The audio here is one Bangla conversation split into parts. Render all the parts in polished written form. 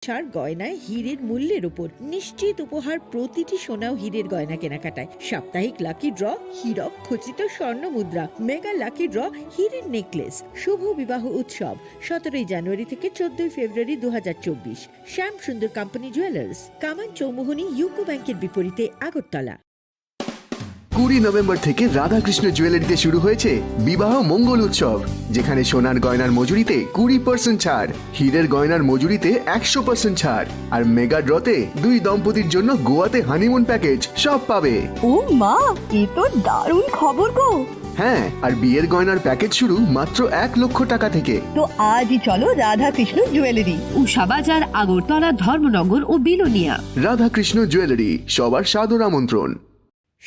ছাড় গয়নায় হীরের মূল্যের উপর নিশ্চিত উপহার প্রতিটি সোনা ও হীরের গয়না কেনাকাটায়। সাপ্তাহিক লাকি ড্র, হীরক খচিত স্বর্ণ মুদ্রা, মেগা লাকি ড্র, হীরের নেকলেস। শুভ বিবাহ উৎসব 17 জানুয়ারি থেকে 14 ফেব্রুয়ারি 2024। শ্যাম সুন্দর কোম্পানি জুয়েলার্স, কামান চৌমুহনী ইউকো ব্যাংকের বিপরীতে, আগরতলা। 20 নভেম্বর থেকে রাধাকৃষ্ণ জুয়েলারিতে শুরু হয়েছে বিবাহ মঙ্গল উৎসব, যেখানে সোনার গয়নার মজুরিতে 20% ছাড়, হীরের গয়নার মজুরিতে 100% ছাড়, আর মেগা ড্রতে 2 দম্পতির জন্য গোয়াতে হানিমুন প্যাকেজ সব পাবে। ও মা, এ তো দারুণ খবর গো। হ্যাঁ, আর বিয়ের গয়নার প্যাকেজ শুরু মাত্র 1 লক্ষ টাকা থেকে। তো আজই চলো রাধাকৃষ্ণ জুয়েলারি, উষা বাজার, আগরতলা, ধর্মনগর ও বিলোনিয়া। রাধাকৃষ্ণ জুয়েলারি, সবার সাদর আমন্ত্রণ।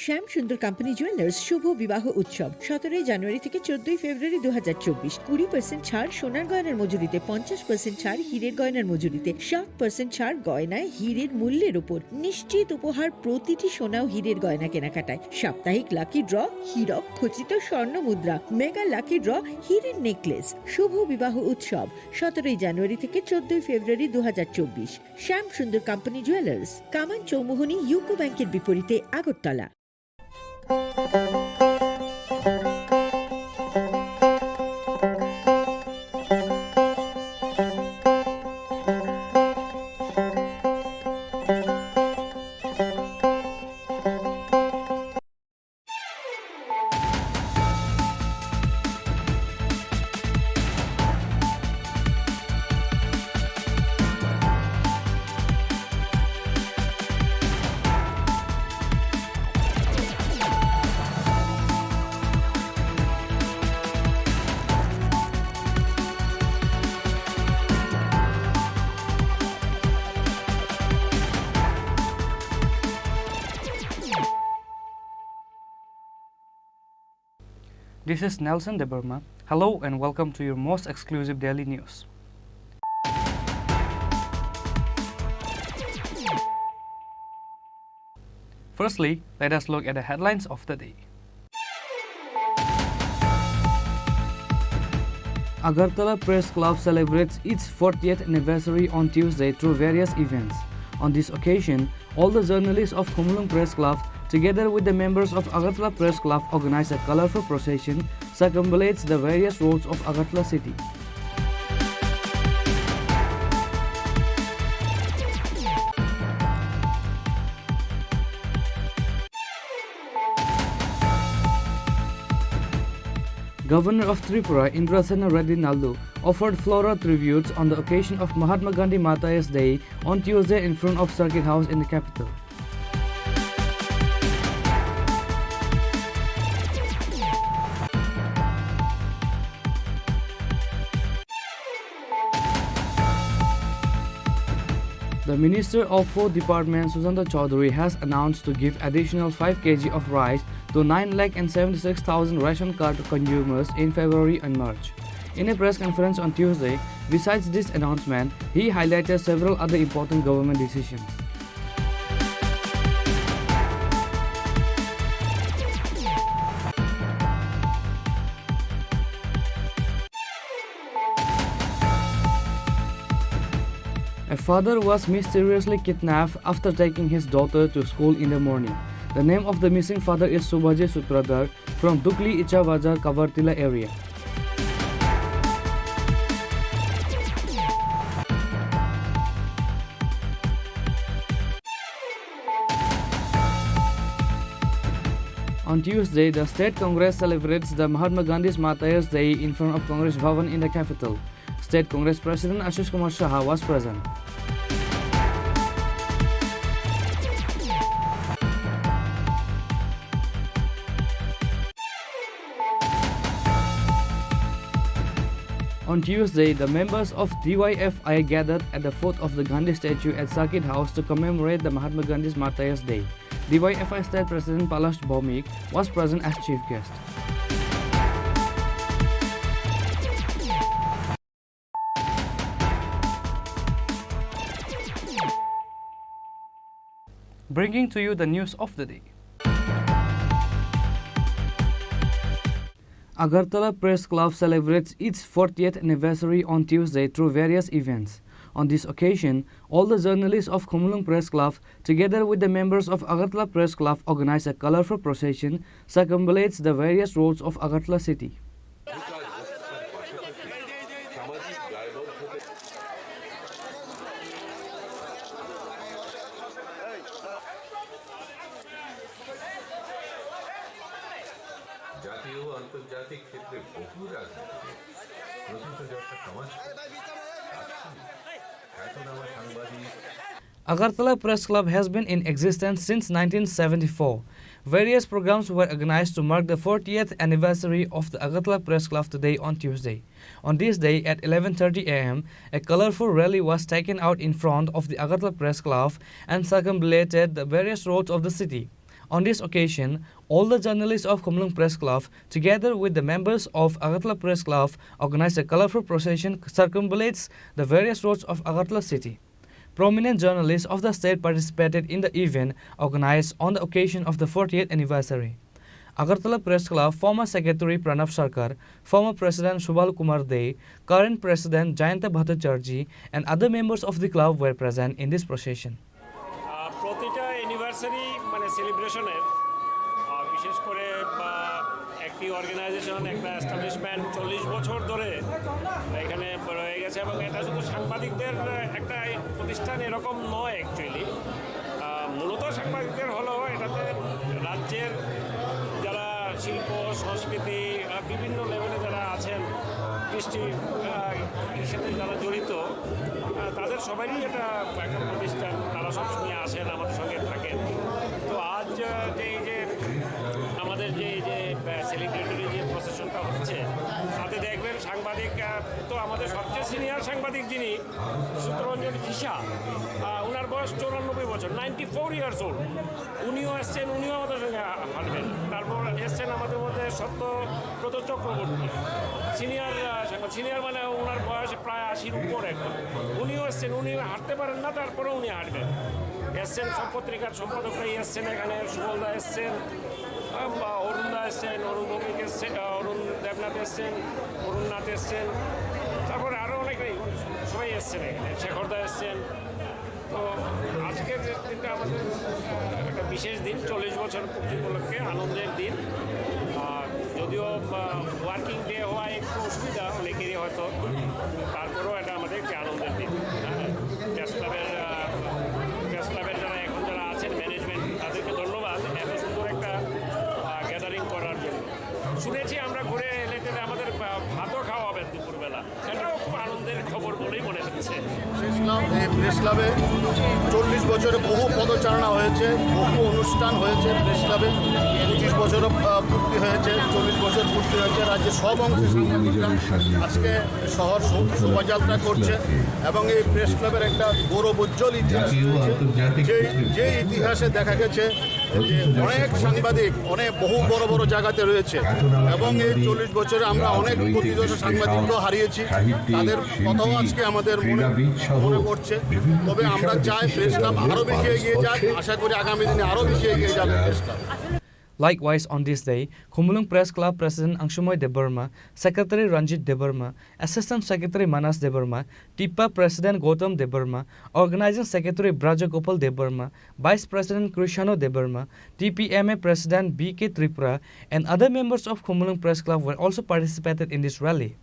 শ্যাম সুন্দর কোম্পানি জুয়েলার্স শুভ বিবাহ উৎসব 17 জানুয়ারি থেকে 14 ফেব্রুয়ারি 2024। 20% ছাড় সোনার গয়নার মজুরিতে, 50% ছাড় হীরের গয়নার মজুরিতে, 60% ছাড় গয়নায় হীরের মূল্যের উপর নিশ্চিত উপহার প্রতিটি সোনা ও হীরের গয়না কেনাকাটায়। সাপ্তাহিক লাকি ড্র, হীরক খচিত স্বর্ণ মুদ্রা, মেগা লাকি ড্র, হীরের নেকলেস। শুভ বিবাহ উৎসব 17 জানুয়ারি থেকে 14 ফেব্রুয়ারি 2024। শ্যাম সুন্দর কোম্পানি জুয়েলার্স, কামান চৌমুহনী ইউকো ব্যাংকের বিপরীতে, Agartala. This is Nelson De Burma. Hello and welcome to your most exclusive daily news. Firstly, let us look at the headlines of the day. Agartala Press Club celebrates its 40th anniversary on Tuesday through various events. On this occasion, all the journalists of Khumlung Press Club, together with the members of Agartala Press Club, organize a colorful procession circumambulates the various roads of Agartala city. Governor of Tripura Indrasena Reddy Naldu offered floral tributes on the occasion of Mahatma Gandhi Mata's Day on Tuesday in front of Circuit House in the capital. The Minister of Food Department Susanta Chaudhary has announced to give additional 5 kg of rice to 9,76,000 ration card consumers in February and March. In a press conference on Tuesday, besides this announcement, he highlighted several other important government decisions. A father was mysteriously kidnapped after taking his daughter to school in the morning. The name of the missing father is Subhaji Sutradhar from Dukli Icha Bazar, Kavartila area. On Tuesday, the State Congress celebrates the Mahatma Gandhi's Mata's Day in front of Congress Bhavan in the capital. State Congress President Ashish Kumar Shah was present. On Tuesday, the members of DYFI gathered at the foot of the Gandhi statue at Circuit House to commemorate the Mahatma Gandhi's Mata's Day. DYFI State President Palash Bhaumik was present as chief guest. Bringing to you the news of the day. Agartala Press Club celebrates its 40th anniversary on Tuesday through various events. On this occasion, all the journalists of Khumlung Press Club, together with the members of Agartala Press Club, organized a colorful procession circumambulates the various roads of Agartala city. জাতীয় ও আন্তর্জাতিক ক্ষেত্রে বহু রাজনীতিতে প্রথিতযশা সমাজ খ্যাতনামা সাংবাদিক Agartala Press Club has been in existence since 1974. Various programs were organized to mark the 40th anniversary of the Agartala Press Club today on Tuesday. On this day at 11:30 a.m., a colorful rally was taken out in front of the Agartala Press Club and circumambulated the various roads of the city. On this occasion, all the journalists of Khumlung Press Club, together with the members of Agartala Press Club, organized a colorful procession circumambulates the various roads of Agartala city. Prominent journalists of the state participated in the event organized on the occasion of the 40th anniversary. Agartala Press Club former Secretary Pranav Sarkar, former President Subal Kumar Dey, current President Jayanta Bhattacharjee and other members of the club were present in this procession. প্রতিটা অ্যানিভার্সারি মানে সেলিব্রেশনের বিশেষ করে একটি অর্গানাইজেশন একটা এস্টাবলিশমেন্ট 40 বছর ধরে এখানে রয়ে গেছে এবং এটা শুধু সাংবাদিকদের একটা প্রতিষ্ঠান এরকম নয় অ্যাকচুয়ালি মূলত সাংবাদিকদের হলো এটাতে রাজ্যের যারা শিল্প সংস্কৃতি বিভিন্ন লেভেলে যারা আছেন কৃষ্টির সাথে যারা জড়িত তাদের সবারই এটা একটা প্রতিষ্ঠান তারা সবসময় আসেন আমাদের সঙ্গে থাকেন তো আজ যে আমাদের যে সেলিব্রেটরি যে প্রসেশনটা হচ্ছে তাতে দেখবেন সাংবাদিক তো আমাদের সবচেয়ে সিনিয়র সাংবাদিক যিনি সুতরঞ্জন ঘিসা ওনার বয়স 94 বছর 94 ইয়ার্স ওল্ড উনিও এসছেন উনিও আমাদের সঙ্গে হাঁটবেন তারপর এসছেন আমাদের মধ্যে সত্যব্রত চক্রবর্তী সিনিয়র মানে ওনার বয়স প্রায় 80-র উপর এখন উনিও এসছেন উনি হাঁটতে পারেন না তারপরেও উনি হাঁটবেন এসছেন সব পত্রিকার সম্পাদকরাই এসছেন এখানে সুবলদা এসছেন অরুণদা এসছেন অরুণ ভৌমিক এসছেন অরুণ দেবনাথ এসছেন অরুণনাথ এসছেন তারপরে আরও অনেকেই সবাই এসছেন এখানে শেখরদা এসছেন তো আজকের দিনটা আমাদের একটা বিশেষ দিন 40 বছর পূর্তি উপলক্ষে আনন্দের দিন যদিও ওয়ার্কিং ডে হওয়ায় একটু অসুবিধা অনেকেরই হয়তো তারপরেও এটা আমাদের একটি আনন্দের দিন প্রেস ক্লাবের যারা এখন যারা আছেন ম্যানেজমেন্ট তাদেরকে ধন্যবাদ এত সুন্দর একটা গ্যাদারিং করার জন্য শুনেছি আমরা ঘুরে এলে আমাদের ভাতও খাওয়া হবে দুপুরবেলা এটাও খুব আনন্দের খবর বলেই মনে হচ্ছে প্রেস ক্লাবে 40 বছরে বহু পদচারণা হয়েছে বহু অনুষ্ঠান হয়েছে প্রেস ক্লাবে 25 বছরও পূর্তি হয়েছে 40 বছর পূর্তি হয়েছে রাজ্যের সব অংশে আজকে শহর শোভাযাত্রা করছে এবং এই প্রেস ক্লাবের একটা গৌরব উজ্জ্বল ইতিহাস রয়েছে যে ইতিহাসে দেখা গেছে যে অনেক সাংবাদিক বহু বড় বড় জায়গাতে রয়েছে এবং এই 40 বছরে আমরা অনেক প্রতিদর্শ সাংবাদিকও হারিয়েছি তাদের কথাও আজকে আমাদের মনে পড়ছে তবে আমরা চাই প্রেস ক্লাব আরও বেশি এগিয়ে যাক আশা করি আগামী দিনে আরও বেশি এগিয়ে যাবে press club Likewise, on this day, Khumlung Press Club President Angshumoy Debarma, Secretary Ranjit Debarma, Assistant Secretary Manas Debarma, TIPA President Gautam Debarma, Organizing Secretary Brajagopal Debarma, Vice President Krishano Debarma, TPMA President B.K. Tripura, and other members of Khumlung Press Club were also participated in this rally.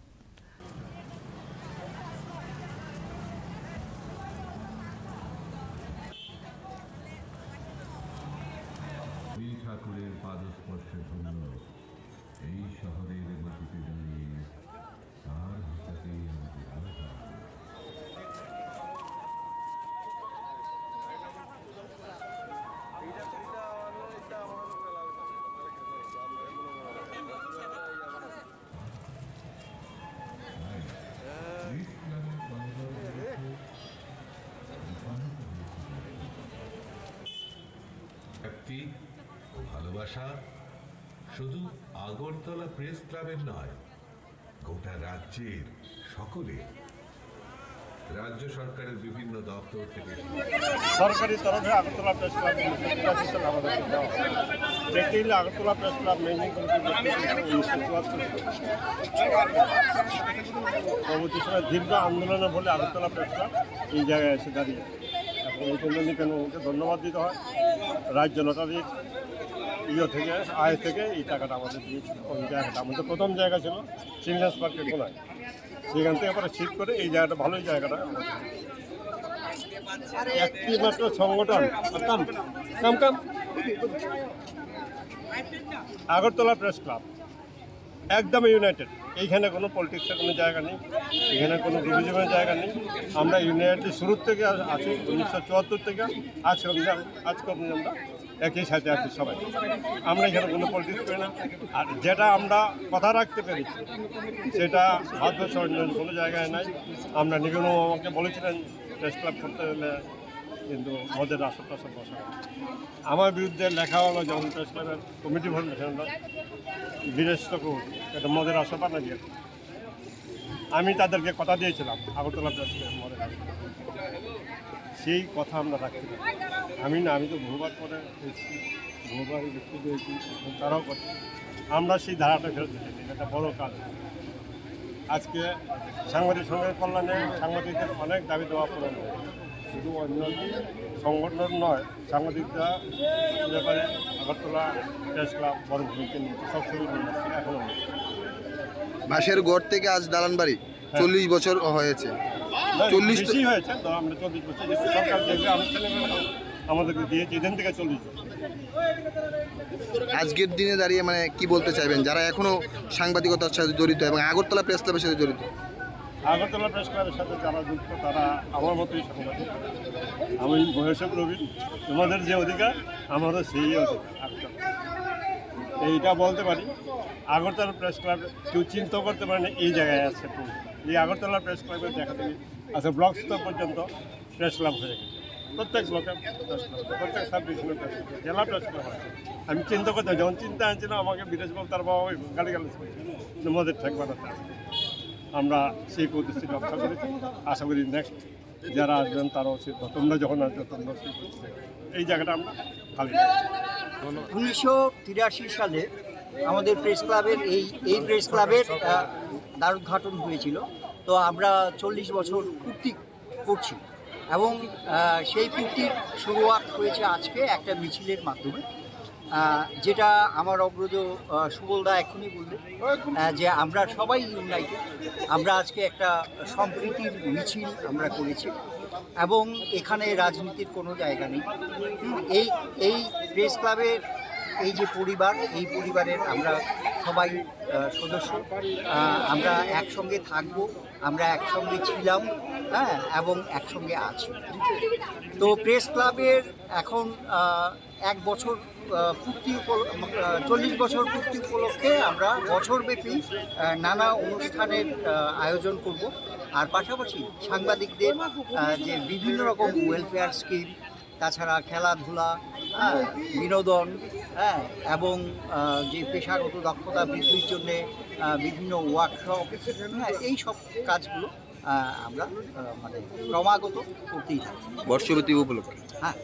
ঠাকুরের পাদস্পর্শে ধন্য এই শহরের মাটিতে দাঁড়িয়ে তার হাতেই আমাদের আলাদা একটি ভালোবাসা শুধু আগরতলা প্রেস ক্লাবের নয় গোটা রাজ্যের সকলের রাজ্য সরকারের বিভিন্ন দপ্তর থেকে সরকারি তরফে আগরতলা প্রেস ক্লাব আমাদেরকে দেওয়া দেখতে গেলে আগরতলা প্রেস ক্লাব মেনটেন করে 1974 পরবর্তী সময় দীর্ঘ আন্দোলনের ফলে আগরতলা প্রেস ক্লাব এই জায়গায় এসে দাঁড়িয়ে এখন এই জন্য কেন ওকে ধন্যবাদ দিতে হয় রাজ্য লটারির থেকে আয় থেকে এই টাকাটা আমাদের দিয়েছিল ওই জায়গাটা আমাদের প্রথম জায়গা ছিল চিলড্রেন্স পার্কের কোনায় সেখান থেকে পরে ঠিক করে এই জায়গাটা ভালোই জায়গাটা একটি মাত্র সংগঠন আগরতলা প্রেস ক্লাব একদম ইউনাইটেড। এইখানে কোনো পলিটিক্সের কোনো জায়গা নেই, এখানে কোনো ডিভিশনের জায়গা নেই। আমরা ইউনাইটেড শুরুর থেকে আছি 1974 থেকে আজ অবধি আমরা একই সাথে আছি সবাই। আমরা এখানে কোনো পলিটিক্স করি না। আর যেটা আমরা কথা রাখতে পেরেছি সেটা ভারতবর্ষ অন্য কোনো জায়গায় নাই। আমরা নিগম আমাকে বলেছিলেন প্রেস ক্লাব করতে গেলে কিন্তু মদের আসর টাসর বসা আমার বিরুদ্ধে লেখা হলো যখন প্রেস ক্লাবের কমিটি ফর্মেশন বিরেস্ত এটা মদের আসর পানা দিয়ে আমি তাদেরকে কথা দিয়েছিলাম আগরতলা প্রেস ক্লাব মদের আসর সেই কথা আমরা রাখতে পারি। আমি তো বহুবার করে এসেছি, বহুবার ব্যক্তি দিয়েছি, তারাও করছে। আমরা সেই ধারাটা ফেরত দিচ্ছি, এটা বড় কাজ। আজকে সাংবাদিক সংঘের কল্যাণে সাংবাদিকদের অনেক দাবি দেওয়া পূরণ হয়, শুধু অন্য সংগঠন নয়, সাংবাদিকরা ব্যাপারে আগরতলা প্রেস ক্লাব বড় ভূমিকা নিয়েছে, সবসময় নিয়েছে, এখনও বাঁশের গড় থেকে আজ দালান বাড়ি 40 বছর হয়েছে। 40 বেশি হয়েছে তো আমরা 40 বছর সরকার যে আনুষ্ঠানিক আমাদেরকে দিয়েছে এখান থেকে 40 বছর। আজকের দিনে দাঁড়িয়ে মানে কি বলতে চাইবেন যারা এখনো সাংবাদিকতার সাথে জড়িত এবং আগরতলা প্রেস ক্লাবের সাথে জড়িত? আগরতলা প্রেস ক্লাবের সাথে যারা যুক্ত তারা আমার মতোই সাংবাদিক। আমি বয়সে প্রবীণ, তোমাদের যে অধিকার আমাদের সেই অধিকার। এইটা বলতে পারি আগরতলা প্রেস ক্লাব কেউ চিন্তা করতে পারে না এই জায়গায় আছে। এই আগরতলা প্রেস ক্লাবের দেখা থেকে আচ্ছা ব্লক স্তর পর্যন্ত প্রেস ক্লাব হয়ে গেছে। প্রত্যেক ব্লকে প্রেস ক্লাব, প্রত্যেক সাব ডিভিশনের প্রেস ক্লাব, জেলা প্রেস ক্লাব আছে। আমি চিন্তা করতে যখন চিন্তা আনছিল আমাকে বিদেশ বল তার বাবা গালি করেছে মদের ঠেক বানাতে। আমরা সেই প্রতিশ্রুতি রক্ষা করেছি। আশা করি নেক্সট যারা আসবেন তারাও সে তোমরা যখন আসবে তোমরা সেই এই জায়গাটা আমরা খালি। 1983 সালে আমাদের প্রেস ক্লাবের এই প্রেস ক্লাবের দ্বারোদ্ঘাটন হয়েছিল। তো আমরা 40 বছর পূর্তি করছি এবং সেই পূর্তির শুরুয়াত হয়েছে আজকে একটা মিছিলের মাধ্যমে, যেটা আমার অগ্রজ সুবলদা এখনই বললেন যে আমরা সবাই ইউনাইটেড। আমরা আজকে একটা সম্প্রীতির মিছিল আমরা করেছি এবং এখানে রাজনীতির কোনো জায়গা নেই। এই প্রেস ক্লাবের এই যে পরিবার, এই পরিবারের আমরা সবাই সদস্য। আমরা একসঙ্গে থাকব, আমরা একসঙ্গে ছিলাম, হ্যাঁ, এবং একসঙ্গে আছি। তো প্রেস ক্লাবের এখন 1 বছর পূর্তি 40 বছর পূর্তি উপলক্ষে আমরা বছরব্যাপী নানা অনুষ্ঠানের আয়োজন করব। আর পাশাপাশি সাংবাদিকদের যে বিভিন্ন রকম ওয়েলফেয়ার স্কিম, তাছাড়া খেলাধুলা, বিনোদন, হ্যাঁ, এবং যে পেশাগত দক্ষতা বৃদ্ধির জন্যে বিভিন্ন ওয়ার্কশপ, হ্যাঁ, এই সব কাজগুলো আমরা মানে ক্রমাগত করতেই থাকি বর্ষপতি উপলক্ষে। হ্যাঁ।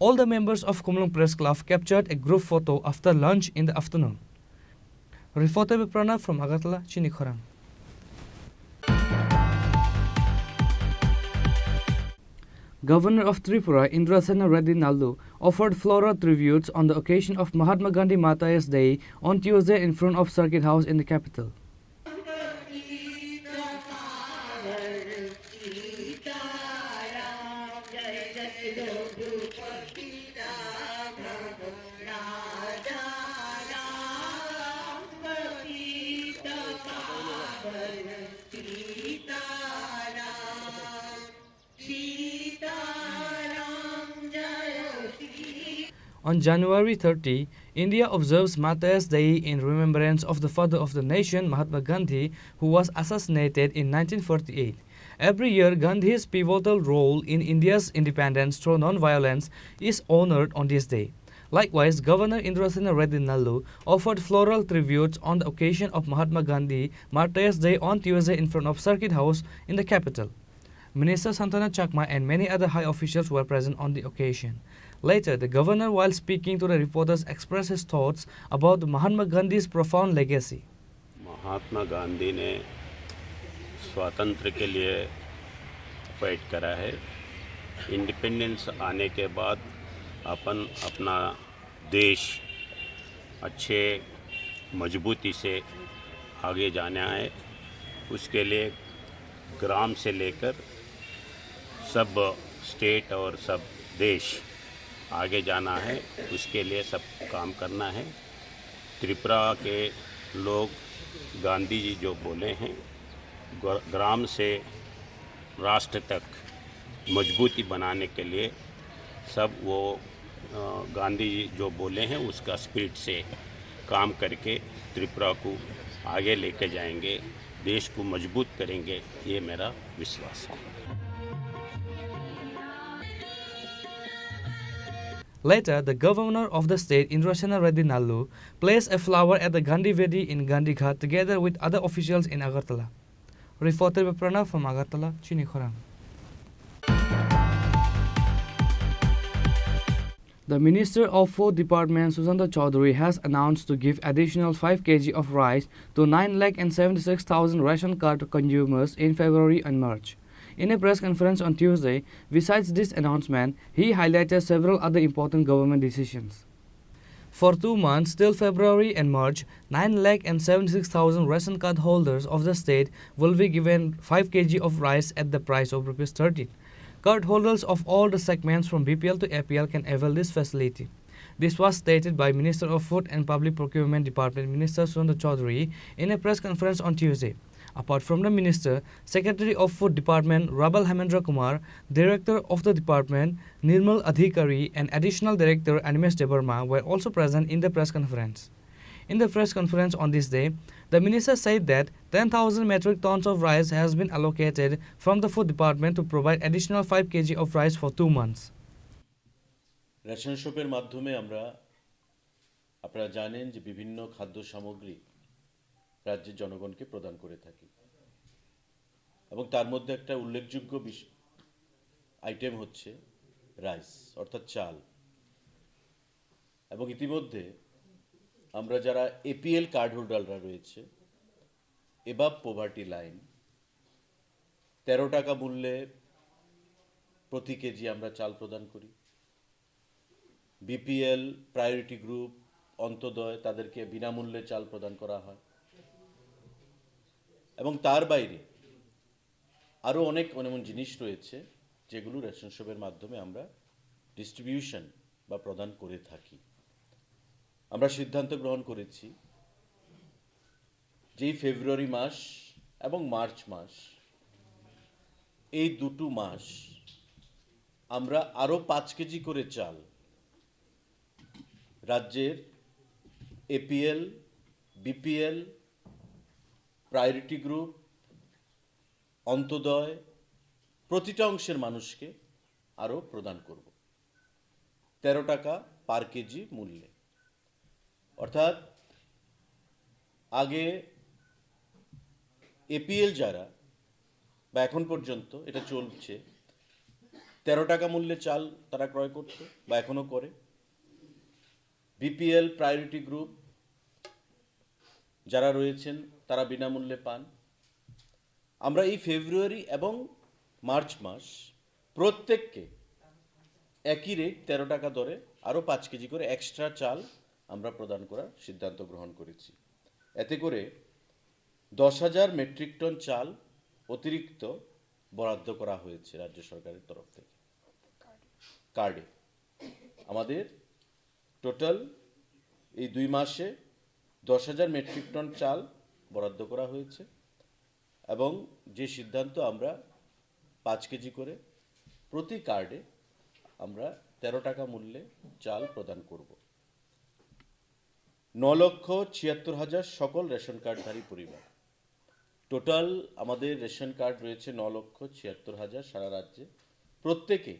All the members of Kumlung Press Club captured a group photo after lunch in the afternoon. Reporter Pranav from Agartala, Chini Khorang. Governor of Tripura, Indrasena Reddy Naldu, offered floral tributes on the occasion of Mahatma Gandhi Mata's Day on Tuesday in front of Circuit House in the capital. Jai Jai Jai On January 30, India observes Martyrs' Day in remembrance of the father of the nation, Mahatma Gandhi, who was assassinated in 1948. Every year, Gandhi's pivotal role in India's independence through non-violence is honored on this day. Likewise, Governor Indrasena Reddy Nallu offered floral tributes on the occasion of Mahatma Gandhi Martyrs' Day on Tuesday in front of Circuit House in the capital. Minister Santana Chakma and many other high officials were present on the occasion. Later, the governor, while speaking to the reporters, expressed his thoughts about Mahatma Gandhi's profound legacy. Mahatma Gandhi ने स्वातंत्र के लिए फाइट करा है। इंडिपेंडेंस आने के बाद अपन अपना देश अच्छे मजबूती से आगे जाना है। उसके लिए ग्राम से लेकर सब स्टेट और सब देश आगे जाना है। उसके लिए सब काम करना है। त्रिपुरा के लोग गांधी जी जो बोले हैं, ग्राम से राष्ट्र तक मजबूती बनाने के लिए सब वो गांधी जी जो बोले हैं उसका स्पिरिट से काम करके त्रिपुरा को आगे लेके जाएंगे, देश को मजबूत करेंगे, ये मेरा विश्वास है। Later, the governor of the state, Indrasena Reddy Nallu, placed a flower at the Gandhi Vedi in Gandhi Ghat together with other officials in Agartala. Reported by Pranav from Agartala, Chini Khorang. The Minister of Food Department, Susanta Chaudhary, has announced to give additional 5 kg of rice to 9,76,000 ration card consumers in February and March. In a press conference on Tuesday, besides this announcement, he highlighted several other important government decisions. For 2 months, till February and March, 9,76,000 ration card holders of the state will be given 5 kg of rice at the price of Rs 13. Card holders of all the segments from BPL to APL can avail this facility. This was stated by Minister of Food and Public Procurement Department, Minister Susanta Chaudhary, in a press conference on Tuesday. Apart from the Minister, Secretary of Food Department Rabal Hemendra Kumar, Director of the Department Nirmal Adhikari and Additional Director Animesh Debarma were also present in the press conference. In the press conference on this day, the Minister said that 10,000 metric tons of rice has been allocated from the Food Department to provide additional 5 kg of rice for 2 months. Ration শপের মাধ্যমে আমরা আপনারা জানেন যে বিভিন্ন খাদ্য সামগ্রী রাজ্যের জনগণকে প্রদান করে থাকি এবং তার মধ্যে একটা উল্লেখযোগ্য আইটেম হচ্ছে রাইস অর্থাৎ চাল এবং ইতিমধ্যে আমরা যারা এপিএল কার্ড হোল্ডাররা রয়েছে এবাব পভার্টি লাইন 13 টাকা মূল্যে প্রতি কেজি আমরা চাল প্রদান করি। বিপিএল প্রায়োরিটি গ্রুপ অন্তোদয় তাদেরকে বিনামূল্যে চাল প্রদান করা হয় এবং তার বাইরে আরও অনেক এমন জিনিস রয়েছে যেগুলো রেশন শপের মাধ্যমে আমরা ডিস্ট্রিবিউশন বা প্রদান করে থাকি। আমরা সিদ্ধান্ত গ্রহণ করেছি যে ফেব্রুয়ারি মাস এবং মার্চ মাস এই দুটো মাস আমরা আরও 5 কেজি করে চাল রাজ্যের APL BPL priority group Antyodaya প্রতিটা অংশের মানুষকে আরও প্রদান করব 13 টাকা পার কেজি মূল্যে। অর্থাৎ আগে এপিএল যারা বা এখন পর্যন্ত এটা চলছে 13 টাকা মূল্যে চাল তারা ক্রয় করতো বা এখনও করে। বিপিএল প্রায়োরিটি গ্রুপ যারা রয়েছেন তারা বিনামূল্যে পান। আমরা এই ফেব্রুয়ারি এবং মার্চ মাস প্রত্যেককে একই রেট 13 টাকা দরে আরও 5 কেজি করে এক্সট্রা চাল আমরা প্রদান করার সিদ্ধান্ত গ্রহণ করেছি। এতে করে 10,000 মেট্রিক টন চাল অতিরিক্ত বরাদ্দ করা হয়েছে রাজ্য সরকারের তরফ থেকে কার্ডে। আমাদের টোটাল এই 2 মাসে 10,000 মেট্রিক টন চাল বরাদ্দ করা হয়েছে এবং যে সিদ্ধান্ত আমরা 5 কেজি করে প্রতি কার্ডে আমরা 13 টাকা মূল্যে চাল প্রদান করব। 9,76,000 সকল রেশন কার্ডধারী পরিবার। টোটাল আমাদের রেশন কার্ড রয়েছে 9,76,000 সারা রাজ্যে। প্রত্যেকে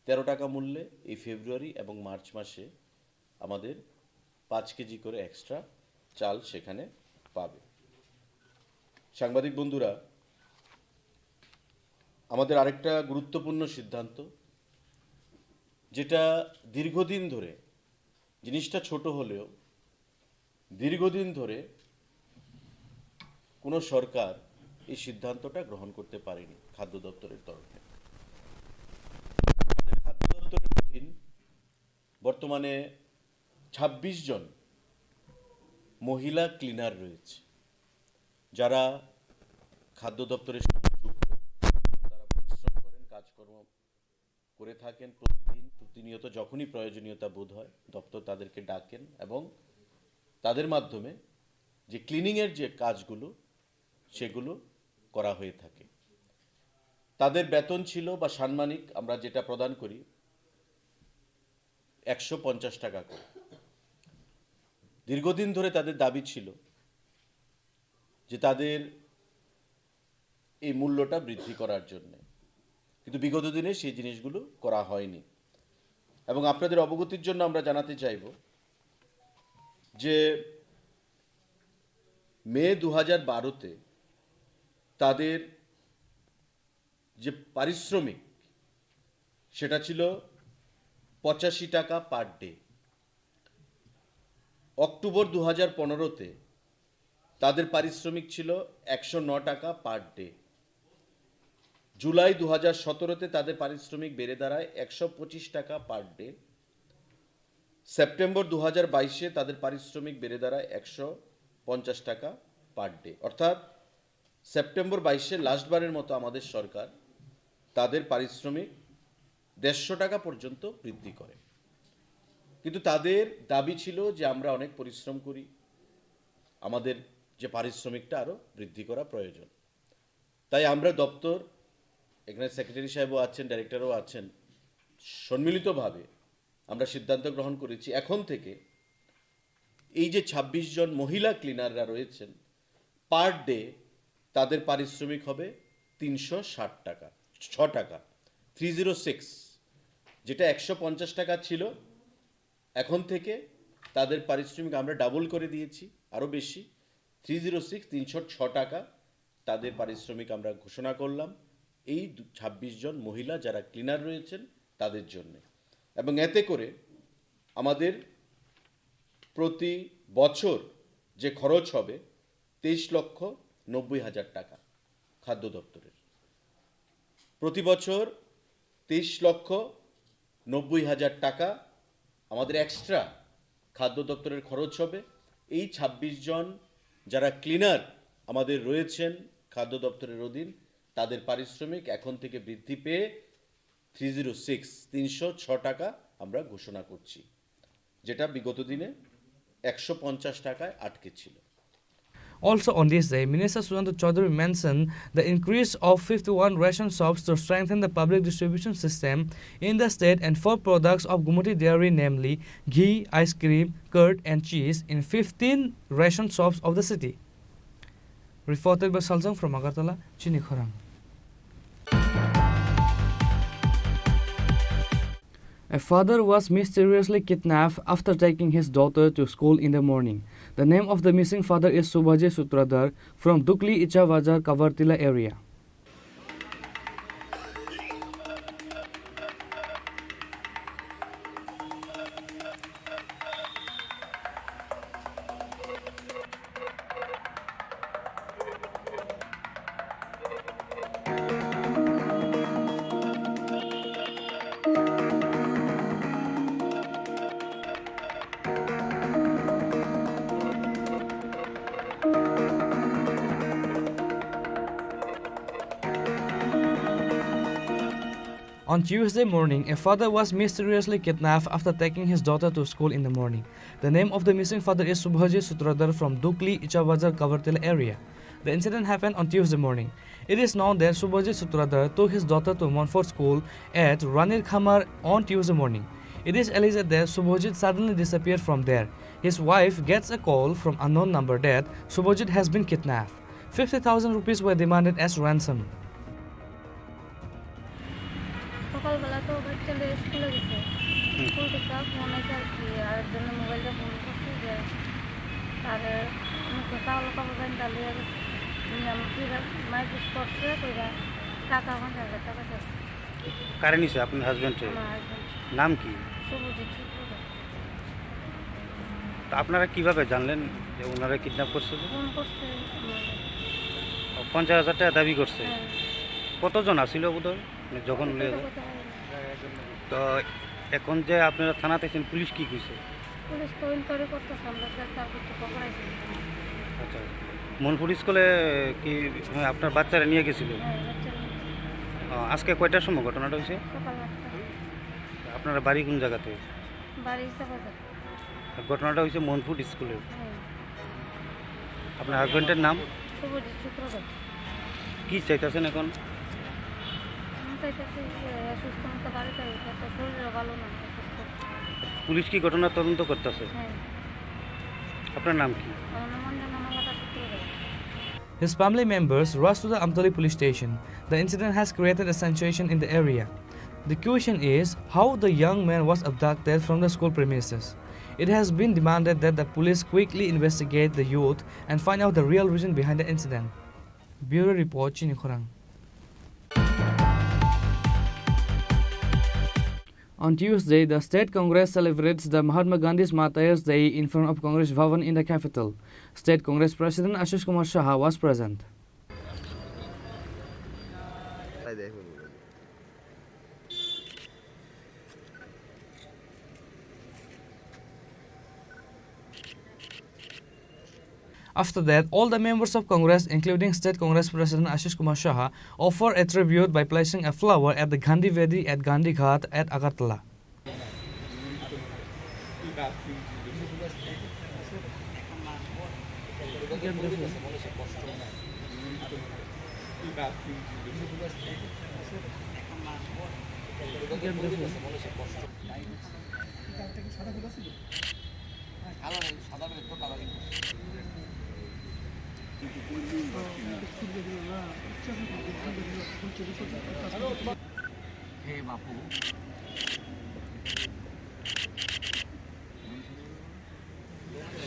13 টাকা মূল্যে এই ফেব্রুয়ারি এবং মার্চ মাসে আমাদের 5 কেজি করে এক্সট্রা চাল সেখানে পাবে। সাংবাদিক বন্ধুরা, আমাদের আরেকটা গুরুত্বপূর্ণ সিদ্ধান্ত, যেটা দীর্ঘদিন ধরে, জিনিসটা ছোট হলেও দীর্ঘদিন ধরে কোনো সরকার এই সিদ্ধান্তটা গ্রহণ করতে পারেনি খাদ্য দপ্তরের তরফে। আমাদের খাদ্য দপ্তরের অধীন বর্তমানে 26 জন মহিলা ক্লিনার রয়েছে, যারা খাদ্য দপ্তরের সঙ্গে যুক্ত। তারা পরিশ্রম করেন, কাজকর্ম করে থাকেন প্রতিদিন, প্রতিনিয়ত। যখনই প্রয়োজনীয়তা বোধ হয় দপ্তর তাদেরকে ডাকেন এবং তাদের মাধ্যমে যে ক্লিনিংয়ের যে কাজগুলো সেগুলো করা হয়ে থাকে। তাদের বেতন ছিল বা সাম্মানিক আমরা যেটা প্রদান করি 150 টাকা করে। দীর্ঘদিন ধরে তাদের দাবি ছিল যে তাদের এই মূল্যটা বৃদ্ধি করার জন্য, কিন্তু বিগত দিনে সেই জিনিসগুলো করা হয়নি। এবং আপনাদের অবগতির জন্য আমরা জানাতে চাইব যে মে 2012-তে তাদের যে পারিশ্রমিক সেটা ছিল 85 টাকা পার ডে। অক্টোবর 2015-তে তাদের পারিশ্রমিক ছিল 109 টাকা পার ডে। জুলাই 2017-তে তাদের পারিশ্রমিক বেড়ে দাঁড়ায় 125 টাকা পার ডে। সেপ্টেম্বর 2022-এ তাদের পারিশ্রমিক বেড়ে দাঁড়ায় 150 টাকা পার ডে। অর্থাৎ সেপ্টেম্বর 22-এ লাস্টবারের মতো আমাদের সরকার তাদের পারিশ্রমিক 150 টাকা পর্যন্ত বৃদ্ধি করে। কিন্তু তাদের দাবি ছিল যে আমরা অনেক পরিশ্রম করি, আমাদের যে পারিশ্রমিকটা আরও বৃদ্ধি করা প্রয়োজন। তাই আমরা দপ্তর, এখানে সেক্রেটারি সাহেবও আছেন, ডাইরেক্টরও আছেন, সম্মিলিতভাবে আমরা সিদ্ধান্ত গ্রহণ করেছি এখন থেকে এই যে 26 জন মহিলা ক্লিনাররা রয়েছেন, পার ডে তাদের পারিশ্রমিক হবে 360 টাকা, 6 টাকা, 306। যেটা 150 টাকা ছিল, এখন থেকে তাদের পারিশ্রমিক আমরা ডাবল করে দিয়েছি, আরও বেশি, 306, 306 টাকা তাদের পারিশ্রমিক আমরা ঘোষণা করলাম এই 26 জন মহিলা যারা ক্লিনার রয়েছেন তাদের জন্য। এবং এতে করে আমাদের প্রতি বছর যে খরচ হবে 23,90,000 টাকা খাদ্য দপ্তরের। প্রতি বছর 23,90,000 টাকা আমাদের এক্সট্রা খাদ্য দপ্তরের খরচ হবে। এই 26 জন যারা ক্লিনার আমাদের রয়েছেন খাদ্য দপ্তরের অধীন, তাদের পারিশ্রমিক এখন থেকে বৃদ্ধি পেয়ে 306 টাকা আমরা ঘোষণা করছি, যেটা বিগত দিনে 150 টাকায় আটকে ছিল। Also on this day, Minister Sujanta Chaudhary mentioned the increase of 51 ration shops to strengthen the public distribution system in the state and for products of Gumati Dairy, namely ghee, ice cream, curd and cheese in 15 ration shops of the city. Reported by Saljang from Agartala, Chini Khorang. A father was mysteriously kidnapped after taking his daughter to school in the morning. The name of the missing father is Subhaji Sutradhar from Dukli Icha Bazar, Kavartila area. On Tuesday morning, a father was mysteriously kidnapped after taking his daughter to school in the morning. The name of the missing father is Subhaji Sutradhar from Dukli Icha Bazar, Kavartila area. The incident happened on Tuesday morning. It is known that Subhajit Sutradhar took his daughter to Montfort School at Ranir Khamar on Tuesday morning. It is alleged that Subhajit suddenly disappeared from there. His wife gets a call from unknown number that Subhajit has been kidnapped. 50,000 rupees were demanded as ransom. সকালবেলা তো বাচ্চাদের স্কুলে গেছে স্কুল থেকে ফোন আছে আর কি আর জন্য মোবাইলটা ফোন করছে যে তার মুখে চাউল কাপড় বাইন ডাল হয়ে গেছে উনি আমাকে মাইকিস করছে কইরা টাকা 50,000 টাকা চাইছে কারে নিছে আপনার হাজবেন্ডের নাম কি? শুভজিৎ চক্রবর্তী। তা আপনারা কিভাবে জানলেন যে ওনারা কিডন্যাপ করছে? ফোন করছে 50,000 টাকা দাবি করছে। কতজন আসছিল বোধহয় যখন তো এখন যে আপনারা থানাতে আছেন পুলিশ কি কইছে? পুলিশ তো ইনকোয়ারি করতেছে আমরা তার কিছু পকড়াইছি। আচ্ছা মনপুর স্কুলে কি আপনার বাচ্চারা নিয়ে গেছিল? আজকে কয়টার সময় ঘটনাটা হয়েছে? সকাল 8টা। আপনারা বাড়ি কোন জায়গাতে? বাড়ি ইসাবাজার। ঘটনাটা হয়েছে মনপুর স্কুলে। আপনার হাজবেন্ডের নাম? শুভজিৎ চক্রবর্তী। কি চাইতেছেন এখন? চাইতেছি সুস্থ মতো বাড়িতে শরীরে ভালো না। পুলিশ কি ঘটনা তদন্ত করতেছে? আপনার নাম কি? আমার নাম Anjana মালাকা Chakraborty. His family members rushed to the Amtali police station. The incident has created a sensation in the area. The question is how the young man was abducted from the school premises. It has been demanded that the police quickly investigate the youth and find out the real reason behind the incident. Bureau Report, Chini Khorang. On Tuesday, the State Congress celebrates the Mahatma Gandhi's Martyrs Day in front of Congress Bhavan in the capital. State Congress President Ashish Kumar Shah was present. After that, all the members of Congress, including State Congress President Ashish Kumar Shah, offer a tribute by placing a flower at the Gandhi Vedi at Gandhi Ghat at Agartala.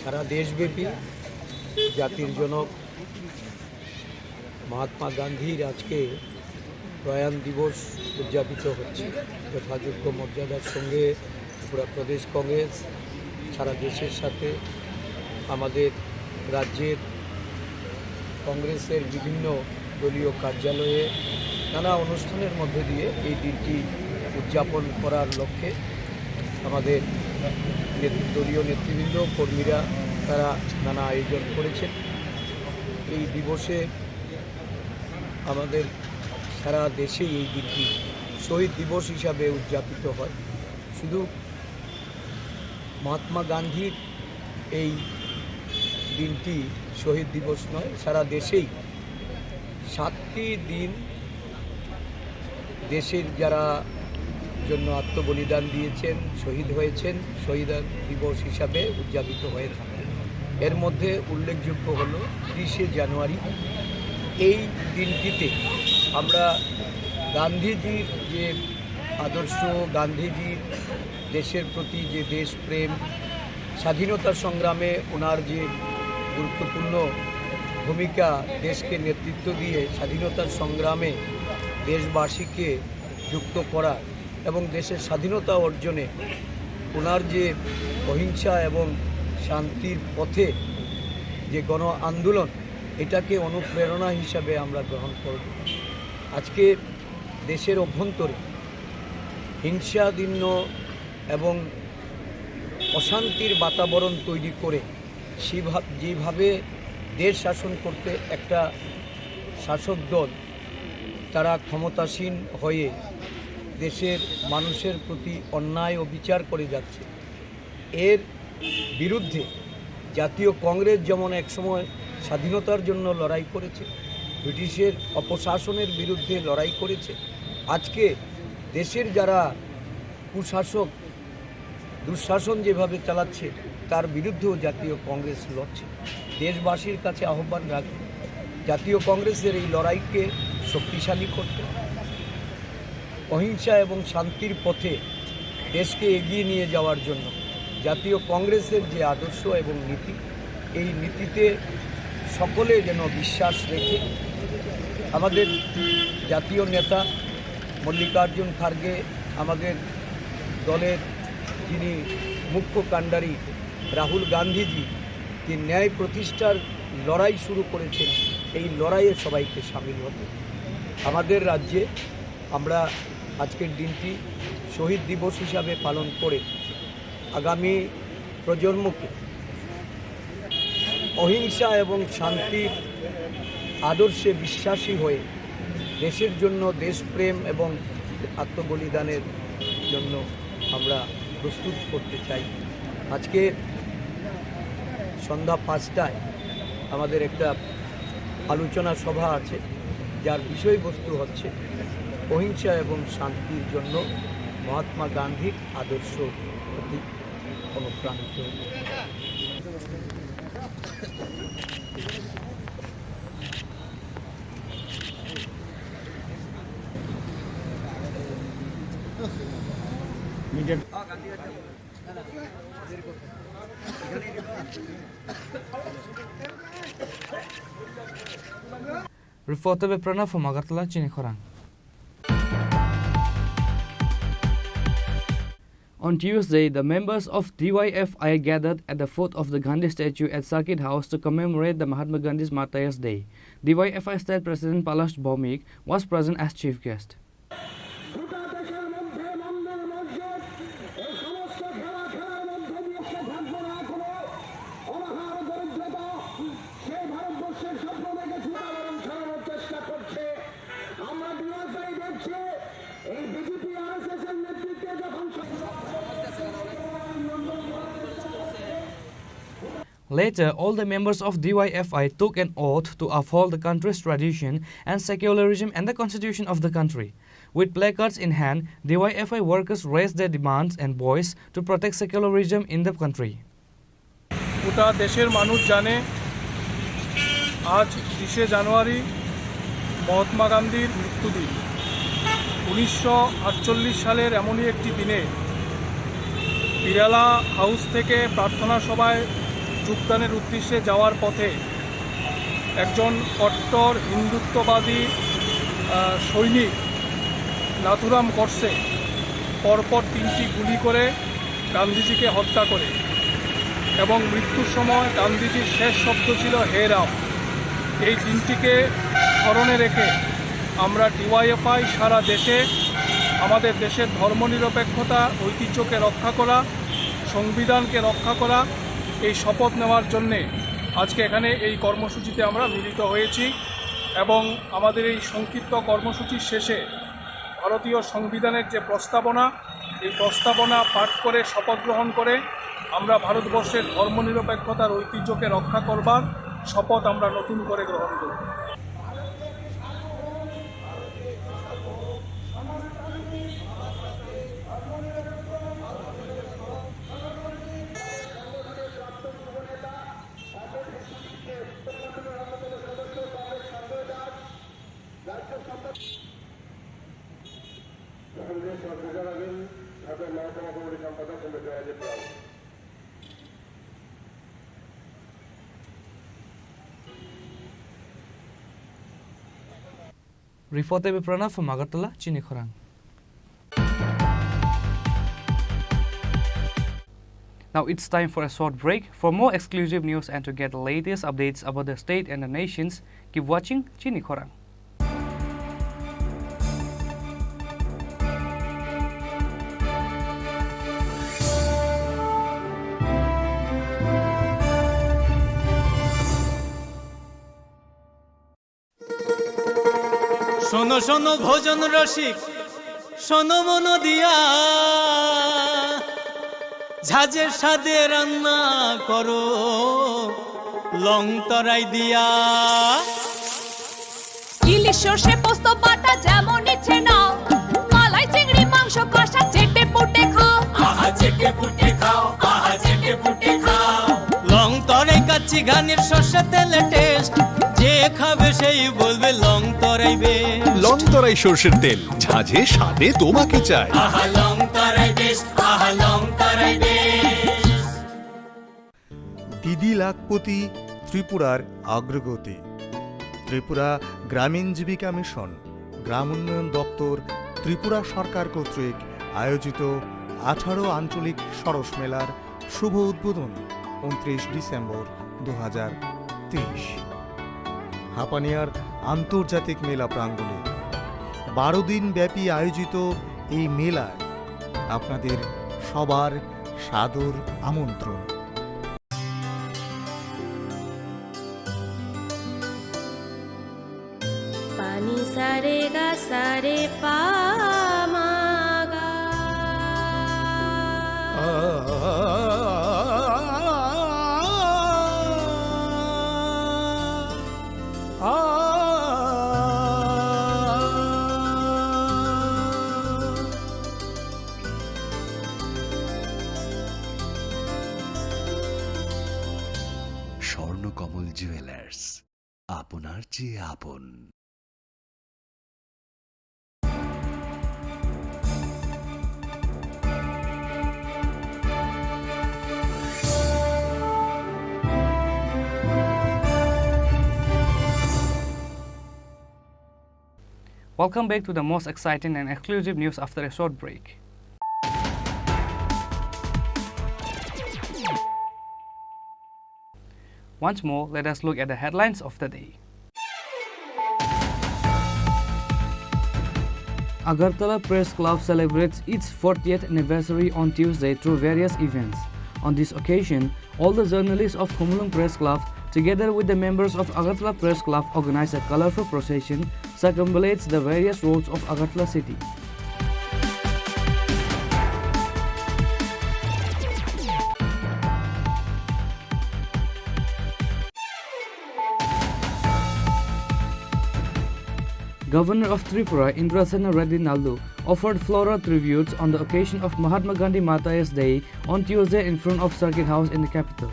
সারা দেশব্যাপী জাতির জনক মহাত্মা গান্ধীর আজকে প্রয়াণ দিবস উদযাপিত হচ্ছে যথাযোগ্য মর্যাদার সঙ্গে ত্রিপুরা প্রদেশ কংগ্রেস সারা দেশের সাথে আমাদের রাজ্যের কংগ্রেসের বিভিন্ন দলীয় কার্যালয়ে নানা অনুষ্ঠানের মধ্যে দিয়ে এই দিনটি উদযাপন করার লক্ষ্যে আমাদের দলীয় নেতৃবৃন্দ কর্মীরা তারা নানা আয়োজন করেছেন। এই দিবসে আমাদের সারা দেশেই এই দিনটি শহীদ দিবস হিসাবে উদযাপিত হয়। শুধু মহাত্মা গান্ধীর এই দিনটি শহীদ দিবস নয়, সারা দেশেই 7টি দিন দেশের যারা জন্য আত্মবলিদান দিয়েছেন, শহীদ হয়েছেন, শহীদ দিবস হিসাবে উদযাপিত হয়ে থাকে। এর মধ্যে উল্লেখযোগ্য হল 30শে জানুয়ারি। এই দিনটিতে আমরা গান্ধীজির যে আদর্শ, গান্ধীজির দেশের প্রতি যে দেশপ্রেম, স্বাধীনতা সংগ্রামে ওনার যে গুরুত্বপূর্ণ ভূমিকা, দেশকে নেতৃত্ব দিয়ে স্বাধীনতার সংগ্রামে দেশবাসীকে যুক্ত করা এবং দেশের স্বাধীনতা অর্জনে ওনার যে অহিংসা এবং শান্তির পথে যে গণ আন্দোলন, এটাকে অনুপ্রেরণা হিসাবে আমরা গ্রহণ করব। আজকে দেশের অভ্যন্তরে হিংসাদীর্ণ এবং অশান্তির বাতাবরণ তৈরি করে যেভাবে দেশ শাসন করতে একটা শাসক দল তারা ক্ষমতাসীন হয়ে দেশের মানুষের প্রতি অন্যায় ও বিচার করে যাচ্ছে, এর বিরুদ্ধে জাতীয় কংগ্রেস যেমন একসময় স্বাধীনতার জন্য লড়াই করেছে, ব্রিটিশের অপশাসনের বিরুদ্ধে লড়াই করেছে। আজকে দেশের যারা কুশাসক দুঃশাসন যেভাবে চালাচ্ছে তার বিরুদ্ধেও জাতীয় কংগ্রেস লড়ছে। দেশবাসীর কাছে আহ্বান রাখবে জাতীয় কংগ্রেসের এই লড়াইকে শক্তিশালী করতে, অহিংসা এবং শান্তির পথে দেশকে এগিয়ে নিয়ে যাওয়ার জন্য জাতীয় কংগ্রেসের যে আদর্শ এবং নীতি, এই নীতিতে সকলে যেন বিশ্বাস রেখে আমাদের জাতীয় নেতা মল্লিকার্জুন খার্গে, আমাদের দলের যিনি মুখ্য কাণ্ডারি রাহুল গান্ধীজি যে ন্যায় প্রতিষ্ঠার লড়াই শুরু করেছেন, এই লড়াইয়ে সবাইকে সামিল হতে। আমাদের রাজ্যে আমরা আজকের দিনটি শহীদ দিবস হিসাবে পালন করে আগামী প্রজন্মকে অহিংসা এবং শান্তির আদর্শে বিশ্বাসী হয়ে দেশের জন্য দেশপ্রেম এবং আত্মবলিদানের জন্য আমরা প্রস্তুত করতে চাই। আজকে সন্ধ্যা 5টায় আমাদের একটা আলোচনা সভা আছে, যার বিষয়বস্তু হচ্ছে অহিংসা এবং শান্তির জন্য মহাত্মা গান্ধীর আদর্শ প্রতি অনুপ্রাণিত। Reporter by Pranav from Agartala, Chini Khorang. On Tuesday, the members of DYFI gathered at the foot of the Gandhi statue at Circuit House to commemorate the Mahatma Gandhi's Martyrs' Day. DYFI State President Palash Bhaumik was present as chief guest. Later, all the members of DYFI took an oath to uphold the country's tradition and secularism and the constitution of the country. With placards in hand, DYFI workers raised their demands and voice to protect secularism in the country. গোটা দেশের মানুষ জানে আজ 30শে জানুয়ারি মহাত্মা গান্ধীর মৃত্যুদিন। 1948 সালের এমনই একটি দিনে বিড়ালা হাউস থেকে প্রার্থনা সভায় যোগদানের উদ্দেশ্যে যাওয়ার পথে একজন কট্টর হিন্দুত্ববাদী সৈনিক নাথুরাম গডসে পরপর 3টি গুলি করে গান্ধীজিকে হত্যা করে এবং মৃত্যুর সময় গান্ধীজির শেষ শব্দ ছিল হে রাম। এই দিনটিকে স্মরণে রেখে আমরা ডিওয়াইএফআই সারা দেশে আমাদের দেশের ধর্মনিরপেক্ষতা ঐতিহ্যকে রক্ষা করা, সংবিধানকে রক্ষা করা, এই শপথ নেওয়ার জন্যে আজকে এখানে এই কর্মসূচিতে আমরা মিলিত হয়েছি এবং আমাদের এই সংক্ষিপ্ত কর্মসূচির শেষে ভারতীয় সংবিধানের যে প্রস্তাবনা, এই প্রস্তাবনা পাঠ করে শপথ গ্রহণ করে আমরা ভারতবর্ষের ধর্মনিরপেক্ষতার ঐতিহ্যকে রক্ষা করবার শপথ আমরা নতুন করে গ্রহণ করব। Reporter by Pranav from Agartala, Chini Khorang. Now it's time for a short break. For more exclusive news and to get the latest updates about the state and the nations, keep watching Chini Khorang. শোনো শোনো ভোজন রসিক, শোনো মন দিয়া, ঝাঁঝের স্বাদে রান্না করো, লং তরাই দিয়া ইলিশ সর্ষে পোস্ত বাটা যেমন ইচ্ছে নাও, মালাই চিংড়ি মাংস কষা চেটে পুটে খাও, আহা চেটে পুটে খাও, আহা চেটে পুটে খাও। লং তরাই কাচ্চি ঘানির সর্ষে তেলে টেস্ট, যে খাবে সেই বলবে লং তরাই বেশ। লং তরাই সর্ষের তেল, ঝাঁঝে স্বাদে তোমাকে চাই। আহা লং তরাই বেশ, আহা লং তরাই বেশ। দিদি লাখপতি ত্রিপুরার অগ্রগতি। ত্রিপুরা গ্রামীণ জীবিকা মিশন, গ্রাম উন্নয়ন দপ্তর, ত্রিপুরা সরকার কর্তৃক আয়োজিত 18 আঞ্চলিক সরস মেলার শুভ উদ্বোধন 29 ডিসেম্বর 2023 হাপানিয়ার আন্তর্জাতিক মেলা প্রাঙ্গণে। 12 দিন ব্যাপী আয়োজিত এই মেলায় আপনাদের সবার সাদর আমন্ত্রণ। পানি সারে গা সারে পামাগা, স্বর্ণকমল জুয়েলার্স, আপনার চেয়ে আপন। Welcome back to the most exciting and exclusive news after a short break. Once more, let us look at the headlines of the day. Agartala Press Club celebrates its 40th anniversary on Tuesday through various events. On this occasion, all the journalists of Khumlung Press Club, together with the members of Agartala Press Club, organize a colorful procession circumambulates the various roads of Agartala city. Governor of Tripura, Indrasena Reddy Naldu, offered floral tributes on the occasion of Mahatma Gandhi Mata's Day on Tuesday in front of Circuit House in the capital.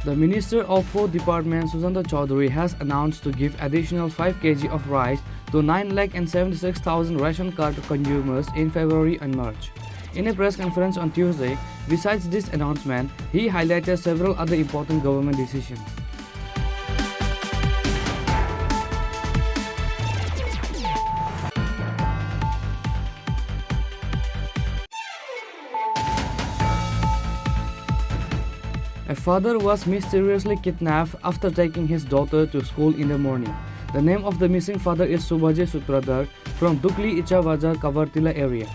The Minister of 4 Departments, Sujanta Chaudhary, has announced to give additional 5 kg of rice to 9,76,000 ration card consumers in February and March. In a press conference on Tuesday, besides this announcement, he highlighted several other important government decisions. A father was mysteriously kidnapped after taking his daughter to school in the morning. The name of the missing father is Subhaji Sutradhar from Dukli Ichawajar Kavartila area.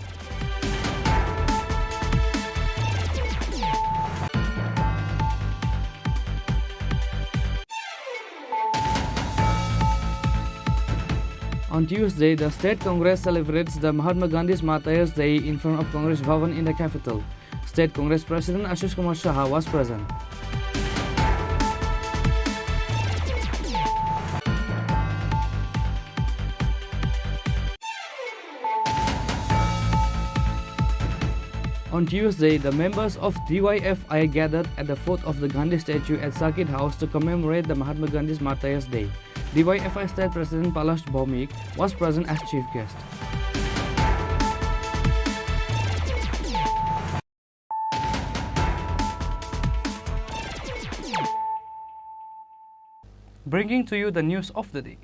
On Tuesday, the State Congress celebrates the Mahatma Gandhi's Mata's Day in front of Congress Bhavan in the capital. State Congress President Ashish Kumar Saha was present. On Tuesday, the members of DYFI gathered at the foot of the Gandhi statue at Circuit House to commemorate the Mahatma Gandhi's Mata's Day. DYFI State President Palash Bhaumik was present as chief guest. Bringing to you the news of the day.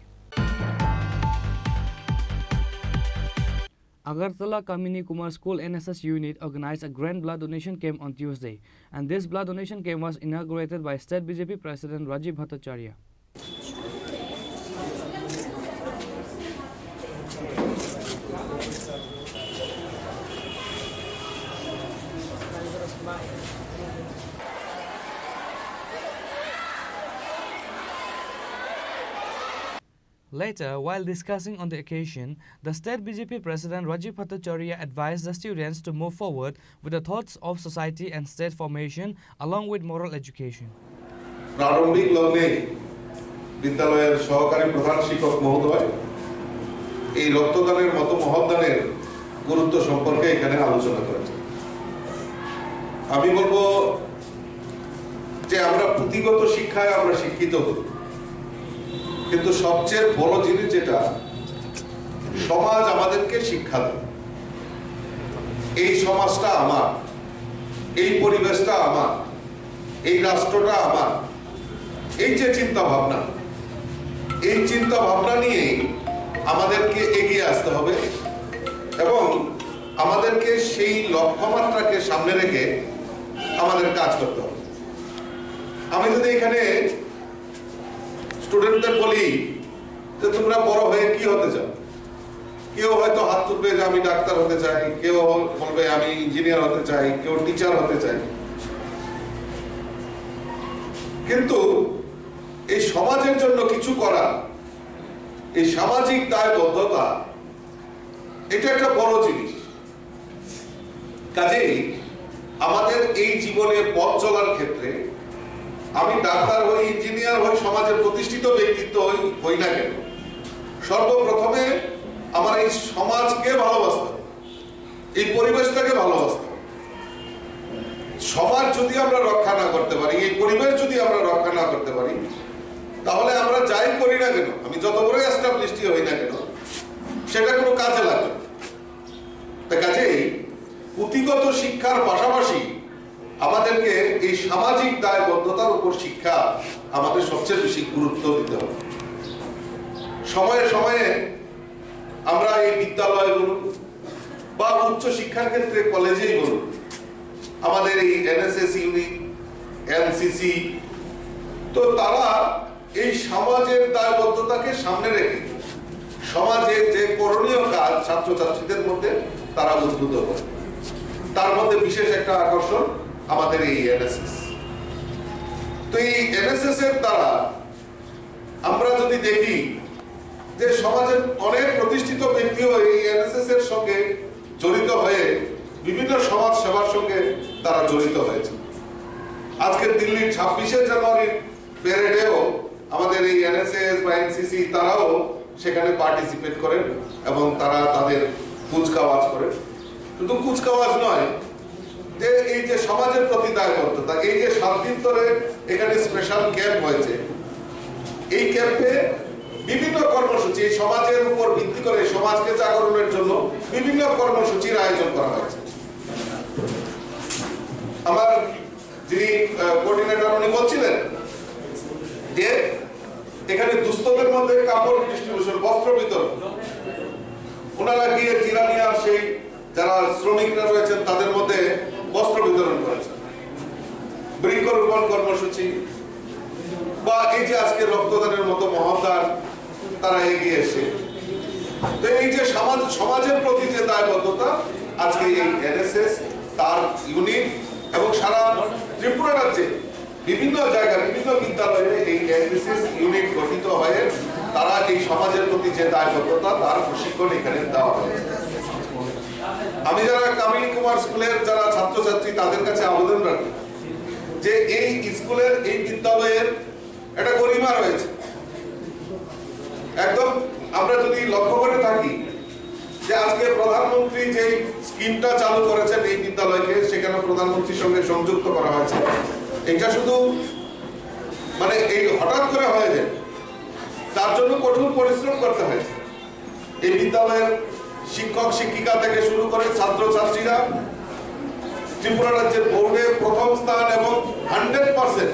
Agartala Kamini Kumar School NSS unit organized a grand blood donation camp on Tuesday, and this blood donation camp was inaugurated by State BJP President Rajiv Bhattacharya. Later, while discussing on the occasion, the state BJP President Rajiv Bhattacharya advised the students to move forward with the thoughts of society and state formation along with moral education. প্রারম্ভিক লগ্নে বিদ্যালয়ের সহকারী প্রধান শিক্ষক মহোদয় এই রক্তদানের মতো মহৎদানের গুরুত্ব সম্পর্কে এখানে আলোচনা করেছেন। আমি বলবো যে আমরা পুঁথিগত শিক্ষায় আমরা শিক্ষিত হই, কিন্তু সবচেয়ে বড় জিনিস যেটা সমাজ আমাদেরকে শিক্ষা দেয়। এই সমাজটা আমার, এই পরিবেশটা আমার, এই রাষ্ট্রটা আমার, এই যে চিন্তা ভাবনা, এই চিন্তা ভাবনা নিয়েই আমাদেরকে এগিয়ে আসতে হবে এবং আমাদেরকে সেই লক্ষ্যমাত্রাকে সামনে রেখে আমাদের কাজ করতে হবে। আমি যদি এখানে স্টুডেন্টদের বলি যে তোমরা বড় হয়ে কি হতে চাও, কেউ হয়তো হাত তুলবে যে আমি ডাক্তার হতে চাই, কেউ বলবে আমি ইঞ্জিনিয়ার হতে চাই, কেউ টিচার হতে চাই। কিন্তু এই সমাজের জন্য কিছু করা, এই সামাজিক দায়বদ্ধতা, এটা একটা বড় জিনিস। কাজেই আমাদের এই জীবনে পথ চলার ক্ষেত্রে আমি ডাক্তার হই, ইঞ্জিনিয়ার হই, সমাজের প্রতিষ্ঠিত ব্যক্তিত্ব হই না কেন, সর্বপ্রথমে আমার এই সমাজকে ভালোবাসতে হবে, এই পরিবেশটাকে ভালোবাসতে হবে। সমাজ যদি আমরা রক্ষা না করতে পারি, এই পরিবেশ যদি আমরা রক্ষা না করতে পারি, তাহলে আমরা যাই করি না কেন, আমি যত বড় এস্টাবলিশড হই না কেন, সেটা কোনো কাজে লাগবে না। কাজেই পুঁথিগত শিক্ষার পাশাপাশি আমাদেরকে এই সামাজিক দায়বদ্ধতার উপর শিক্ষা আমাদের সবচেয়ে বেশি গুরুত্ব দিতে হবে। সময়ে সময়ে আমরা এই বিদ্যালয় বলুন বা উচ্চ শিক্ষার ক্ষেত্রে কলেজেই বলুন, আমাদের এই এনএসএস ইউনিট, এনসিসি, তো তারা এই সমাজের দায়বদ্ধতাকে সামনে রেখে সমাজের যে করণীয় কাজ ছাত্রছাত্রীদের মধ্যে তারা উদ্বুদ্ধ করে। তার মধ্যে বিশেষ একটা আকর্ষণ আমাদের এই এনএসএস। তো এই এনএসএস এর দ্বারা আমরা যদি দেখি যে সমাজের অনেক প্রতিষ্ঠিত ব্যক্তিও এই এনএসএস এর সঙ্গে জড়িত হয়ে বিভিন্ন সমাজ সেবার সঙ্গে তারা জড়িত হয়েছে। আজকে দিল্লির 26শে জানুয়ারির প্যারেডেও আমাদের এই এনএসএস বা এনসিসি তারাও সেখানে পার্টিসিপেট করেন এবং তারা তাদের কুচকাওয়াজ করেন। শুধু কুচকাওয়াজ নয়, যে এই যে সমাজের প্রতি দায়বদ্ধতা, এই যে 7 দিন ধরে এখানে স্পেশাল ক্যাম্প হয়েছে, এই ক্যাম্পে বিভিন্ন কর্মসূচি সমাজের উপর ভিত্তি করে সমাজকে জাগরণের জন্য বিভিন্ন কর্মসূচির আয়োজন করা হয়েছে। আমার যিনি কোঅর্ডিনেটর উনি বলছিলেন যে এখানে দুস্থদের মধ্যে কাপড় ডিস্ট্রিবিউশন, বস্ত্র বিতরণ, ওনারা গিয়ে জিরানিয়ার সেই যারা শ্রমিকরা রয়েছেন তাদের মধ্যে বস্ত্র বিতরণ করেছেন, বৃক্ষরোপণ কর্মসূচি, বা এই যে আজকে রক্তদানের মতো মহৎদান তারা এগিয়ে এসে, তো এই যে সমাজের প্রতি যে দায়বদ্ধতা, আজকে এই এনএসএস তার ইউনিট এবং সারা ত্রিপুরা রাজ্যে বিভিন্ন জায়গায় বিভিন্ন বিদ্যালয়ে এই এনএসএস ইউনিট গঠিত হয়ে তারা এই সমাজের প্রতি যে দায়বদ্ধতা তার প্রশিক্ষণ এখানে দেওয়া হয়েছে। আমি যারা কামিনী কুমার স্কুলের যারা ছাত্রছাত্রী তাদের কাছে আবেদন রাখি যে এই স্কুলের এই বিদ্যালয়ের একটা গরিমা রয়েছে। একদম আমরা যদি লক্ষ্য করে থাকি যে আজকে প্রধানমন্ত্রী যে স্কিমটা চালু করেছেন এই বিদ্যালয়কে, সেখানে প্রধানমন্ত্রীর সঙ্গে সংযুক্ত করা হয়েছে, এটা শুধু মানে এই হঠাৎ করে হয়ে যায়, তার জন্য কঠোর পরিশ্রম করতে হয়েছে। এই বিদ্যালয়ের শিক্ষক শিক্ষিকা থেকে শুরু করে ছাত্রছাত্রীরা ত্রিপুরা রাজ্যের বোর্ডে প্রথম স্থান এবং 100%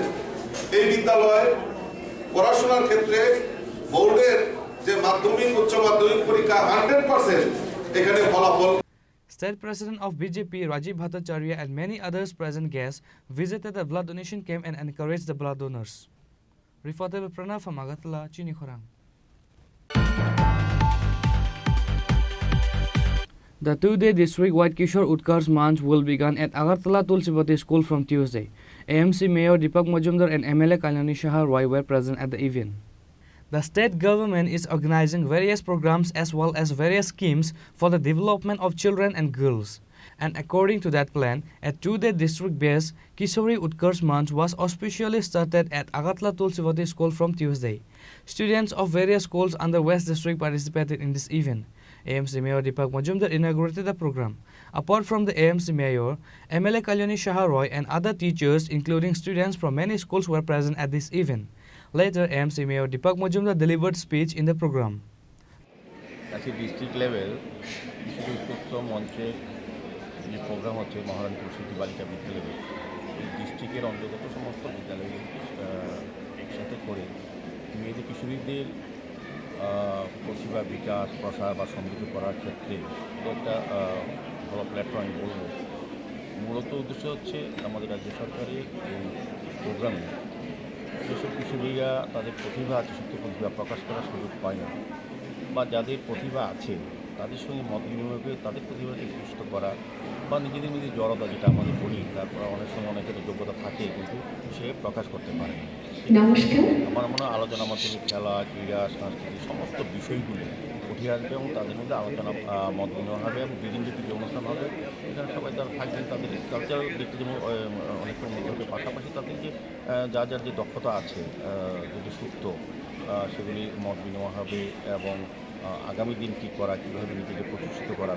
এই বিদ্যালয়ে পড়াশোনার ক্ষেত্রে বোর্ডের যে মাধ্যমিক উচ্চ মাধ্যমিক পরীক্ষা 100% এখানে ফলাফল। State President of BJP Rajiv Bhattacharya and many others present guests visited the blood donation camp and encouraged the blood donors. Reported by Pranav from Agartala, Chini Khorang. The 2-day district-wide Kishore Utkarsh Manch will begin at Agartala Tulsipati School from Tuesday. AMC Mayor Deepak Majumdar and MLA Kalyani Shah Roy were present at the event. The state government is organizing various programs as well as various schemes for the development of children and girls. And according to that plan, a 2-day district-based Kishori Utkarsh Manch was officially started at Agatla Tulsivati School from Tuesday. Students of various schools under West District participated in this event. AMC Mayor Deepak Majumdar inaugurated the program. Apart from the AMC Mayor, MLA Kalyani Shah Roy and other teachers, including students from many schools, were present at this event. Later, AMC Mayor Deepak Majumdar delivered speech in the program. At the district level, যে প্রোগ্রাম হচ্ছে মহারানী তুলসী বালিকা বিদ্যালয়ে এই ডিস্ট্রিক্টের অন্তর্গত সমস্ত বিদ্যালয়ে একসাথে করে মেয়েদের কিশোরীদের প্রতিভা বিকাশ প্রসার বা সমৃদ্ধ করার ক্ষেত্রে একটা ভালো প্ল্যাটফর্ম আমি বলব। মূলত উদ্দেশ্য হচ্ছে আমাদের রাজ্য সরকারের এই প্রোগ্রামে যেসব কিশোরীরা তাদের প্রতিভা আছে সত্য প্রতিভা প্রকাশ করার সুযোগ পায় না বা যাদের প্রতিভা আছে তাদের সঙ্গে মত বিনিময় করে তাদের প্রতিভাকে পুষ্ট করা বা নিজেদের মধ্যে জড়তা যেটা আমাদের বলি, তারপর অনেক সময় অনেকের যোগ্যতা থাকে কিন্তু সে প্রকাশ করতে পারে না। আমার মনে হয় আলোচনার মাধ্যমে খেলা, ক্রীড়া, সংস্কৃতি সমস্ত বিষয়গুলো উঠে আসবে এবং তাদের মধ্যে আলোচনা মত বিনিময় হবে এবং বিভিন্ন যে অনুষ্ঠান হবে এখানে সবাই তারা থাকবেন, তাদের কালচারাল দিকটা যেমন অনেকের মধ্যে হবে, পাশাপাশি তাদের যে যার যার যে দক্ষতা আছে যদি সুপ্ত সেগুলি মত বিনিময় হবে এবং আগামী দিন কী করা, কীভাবে নিজেকে প্রতিষ্ঠিত করা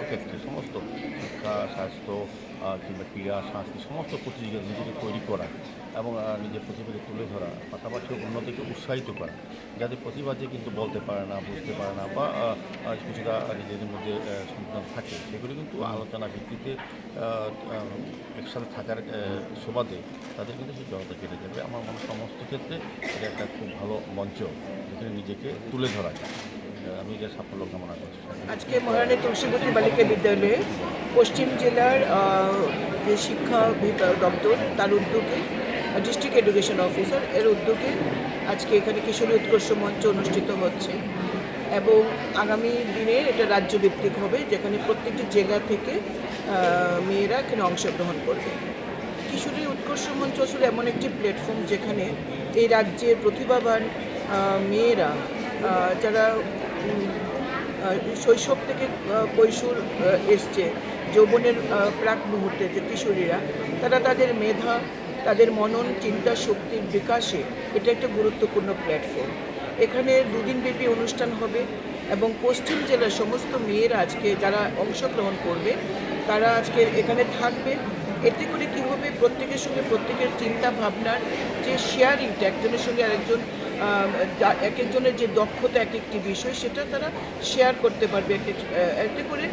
ক্ষেত্রে সমস্ত শিক্ষা, স্বাস্থ্য কিংবা ক্রীড়া, সংস্কৃতি সমস্ত প্রতিযোগিতা নিজেকে তৈরি করা এবং নিজের প্রতিভাকে তুলে ধরা, পাশাপাশি অন্যদেরকে উৎসাহিত করা, যাদের প্রতিভা যে কিন্তু বলতে পারে না, বুঝতে পারে না বা কিছুটা নিজেদের মধ্যে সন্তান থাকে, সেগুলো কিন্তু আলোচনা ভিত্তিতে একসাথে থাকার সুবাদে তাদের কিন্তু সেই জড়তা কেটে যাবে। আমার মনে হয় সমস্ত ক্ষেত্রে এটা একটা খুব ভালো মঞ্চ যেখানে নিজেকে তুলে ধরা যায়। আমি এটা সাফল্য কামনা করছি। আজকে মহারানী তুলসীবতী বালিকা বিদ্যালয়ে পশ্চিম জেলার যে শিক্ষা দপ্তর তার উদ্যোগে ডিস্ট্রিক্ট এডুকেশন অফিসার এর উদ্যোগে আজকে এখানে কিশোরী উৎকর্ষ মঞ্চ অনুষ্ঠিত হচ্ছে এবং আগামী দিনে এটা রাজ্যভিত্তিক হবে, যেখানে প্রত্যেকটি জেলা থেকে মেয়েরা এখানে অংশগ্রহণ করবে। কিশোরী উৎকর্ষ মঞ্চ আসলে এমন একটি প্ল্যাটফর্ম যেখানে এই রাজ্যের প্রতিভাবান মেয়েরা যারা শৈশব থেকে কৈশোর এসছে, যৌবনের প্রাক মুহূর্তে যে কিশোরীরা তারা তাদের মেধা, তাদের মনন, চিন্তা শক্তির বিকাশে এটা একটা গুরুত্বপূর্ণ প্ল্যাটফর্ম। এখানে দুদিনব্যাপী অনুষ্ঠান হবে এবং পশ্চিম জেলার সমস্ত মেয়েরা আজকে যারা অংশগ্রহণ করবে তারা আজকে এখানে থাকবে। এতে করে কী হবে, প্রত্যেকের সঙ্গে প্রত্যেকের চিন্তা ভাবনার যে শেয়ারিংটা, একজনের সঙ্গে আরেকজন এক একজনের যে দক্ষতা এক একটি বিষয় সেটা তারা শেয়ার করতে পারবে। এতে করে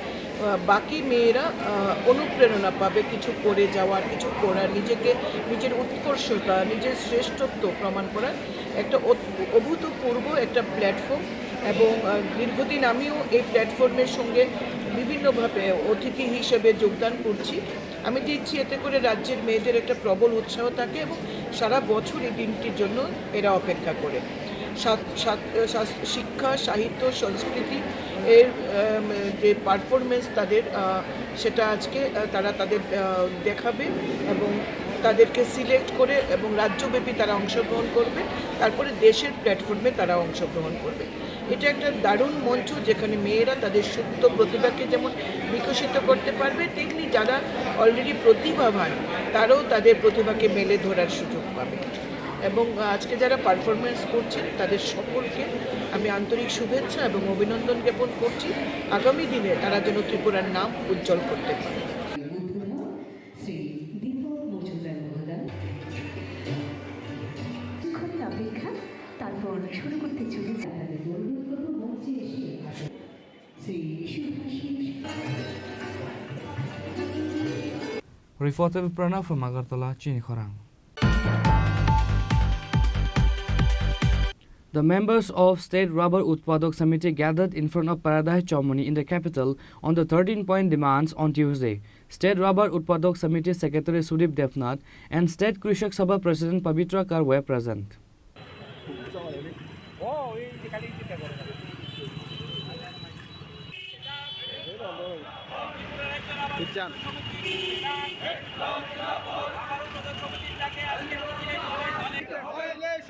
বাকি মেয়েরা অনুপ্রেরণা পাবে কিছু করে যাওয়ার, কিছু করার, নিজের উৎকর্ষতা, নিজের শ্রেষ্ঠত্ব প্রমাণ করার একটা অভূতপূর্ব একটা প্ল্যাটফর্ম। এবং দীর্ঘদিন আমিও এই প্ল্যাটফর্মের সঙ্গে বিভিন্নভাবে অতিথি হিসেবে যোগদান করছি। আমি দিচ্ছি এতে করে রাজ্যের মেয়েদের একটা প্রবল উৎসাহ থাকে এবং সারা বছর এই দিনটির জন্য এরা অপেক্ষা করে। শিক্ষা, সাহিত্য, সংস্কৃতি এর যে পারফরমেন্স তাদের সেটা আজকে তারা তাদের দেখাবে এবং তাদেরকে সিলেক্ট করে এবং রাজ্যব্যাপী তারা অংশগ্রহণ করবে, তারপরে দেশের প্ল্যাটফর্মে তারা অংশগ্রহণ করবে। এটা একটা দারুণ মঞ্চ যেখানে মেয়েরা তাদের সুপ্ত প্রতিভাকে যেমন বিকশিত করতে পারবে, তেমনি যারা অলরেডি প্রতিভাবান তারাও তাদের প্রতিভাকে মেলে ধরার সুযোগ পাবে। এবং আজকে যারা পারফরমেন্স করছেন তাদের সকলকে আমি আন্তরিক শুভেচ্ছা এবং অভিনন্দন জ্ঞাপন করছি। আগামী দিনে তারা যেন ত্রিপুরার নাম উজ্জ্বল করতে পারে। তারপর শুরু করতে চলেছে Reporter Pranav from Agartala, Chini Khorang. The members of State Rubber Utpadak Samiti gathered in front of Paradise Chaumoni in the capital on the 13-point demands on Tuesday. State Rubber Utpadak Samiti Secretary Sudip Devnath and State Krishak Sabha President Pavitra Kar were present.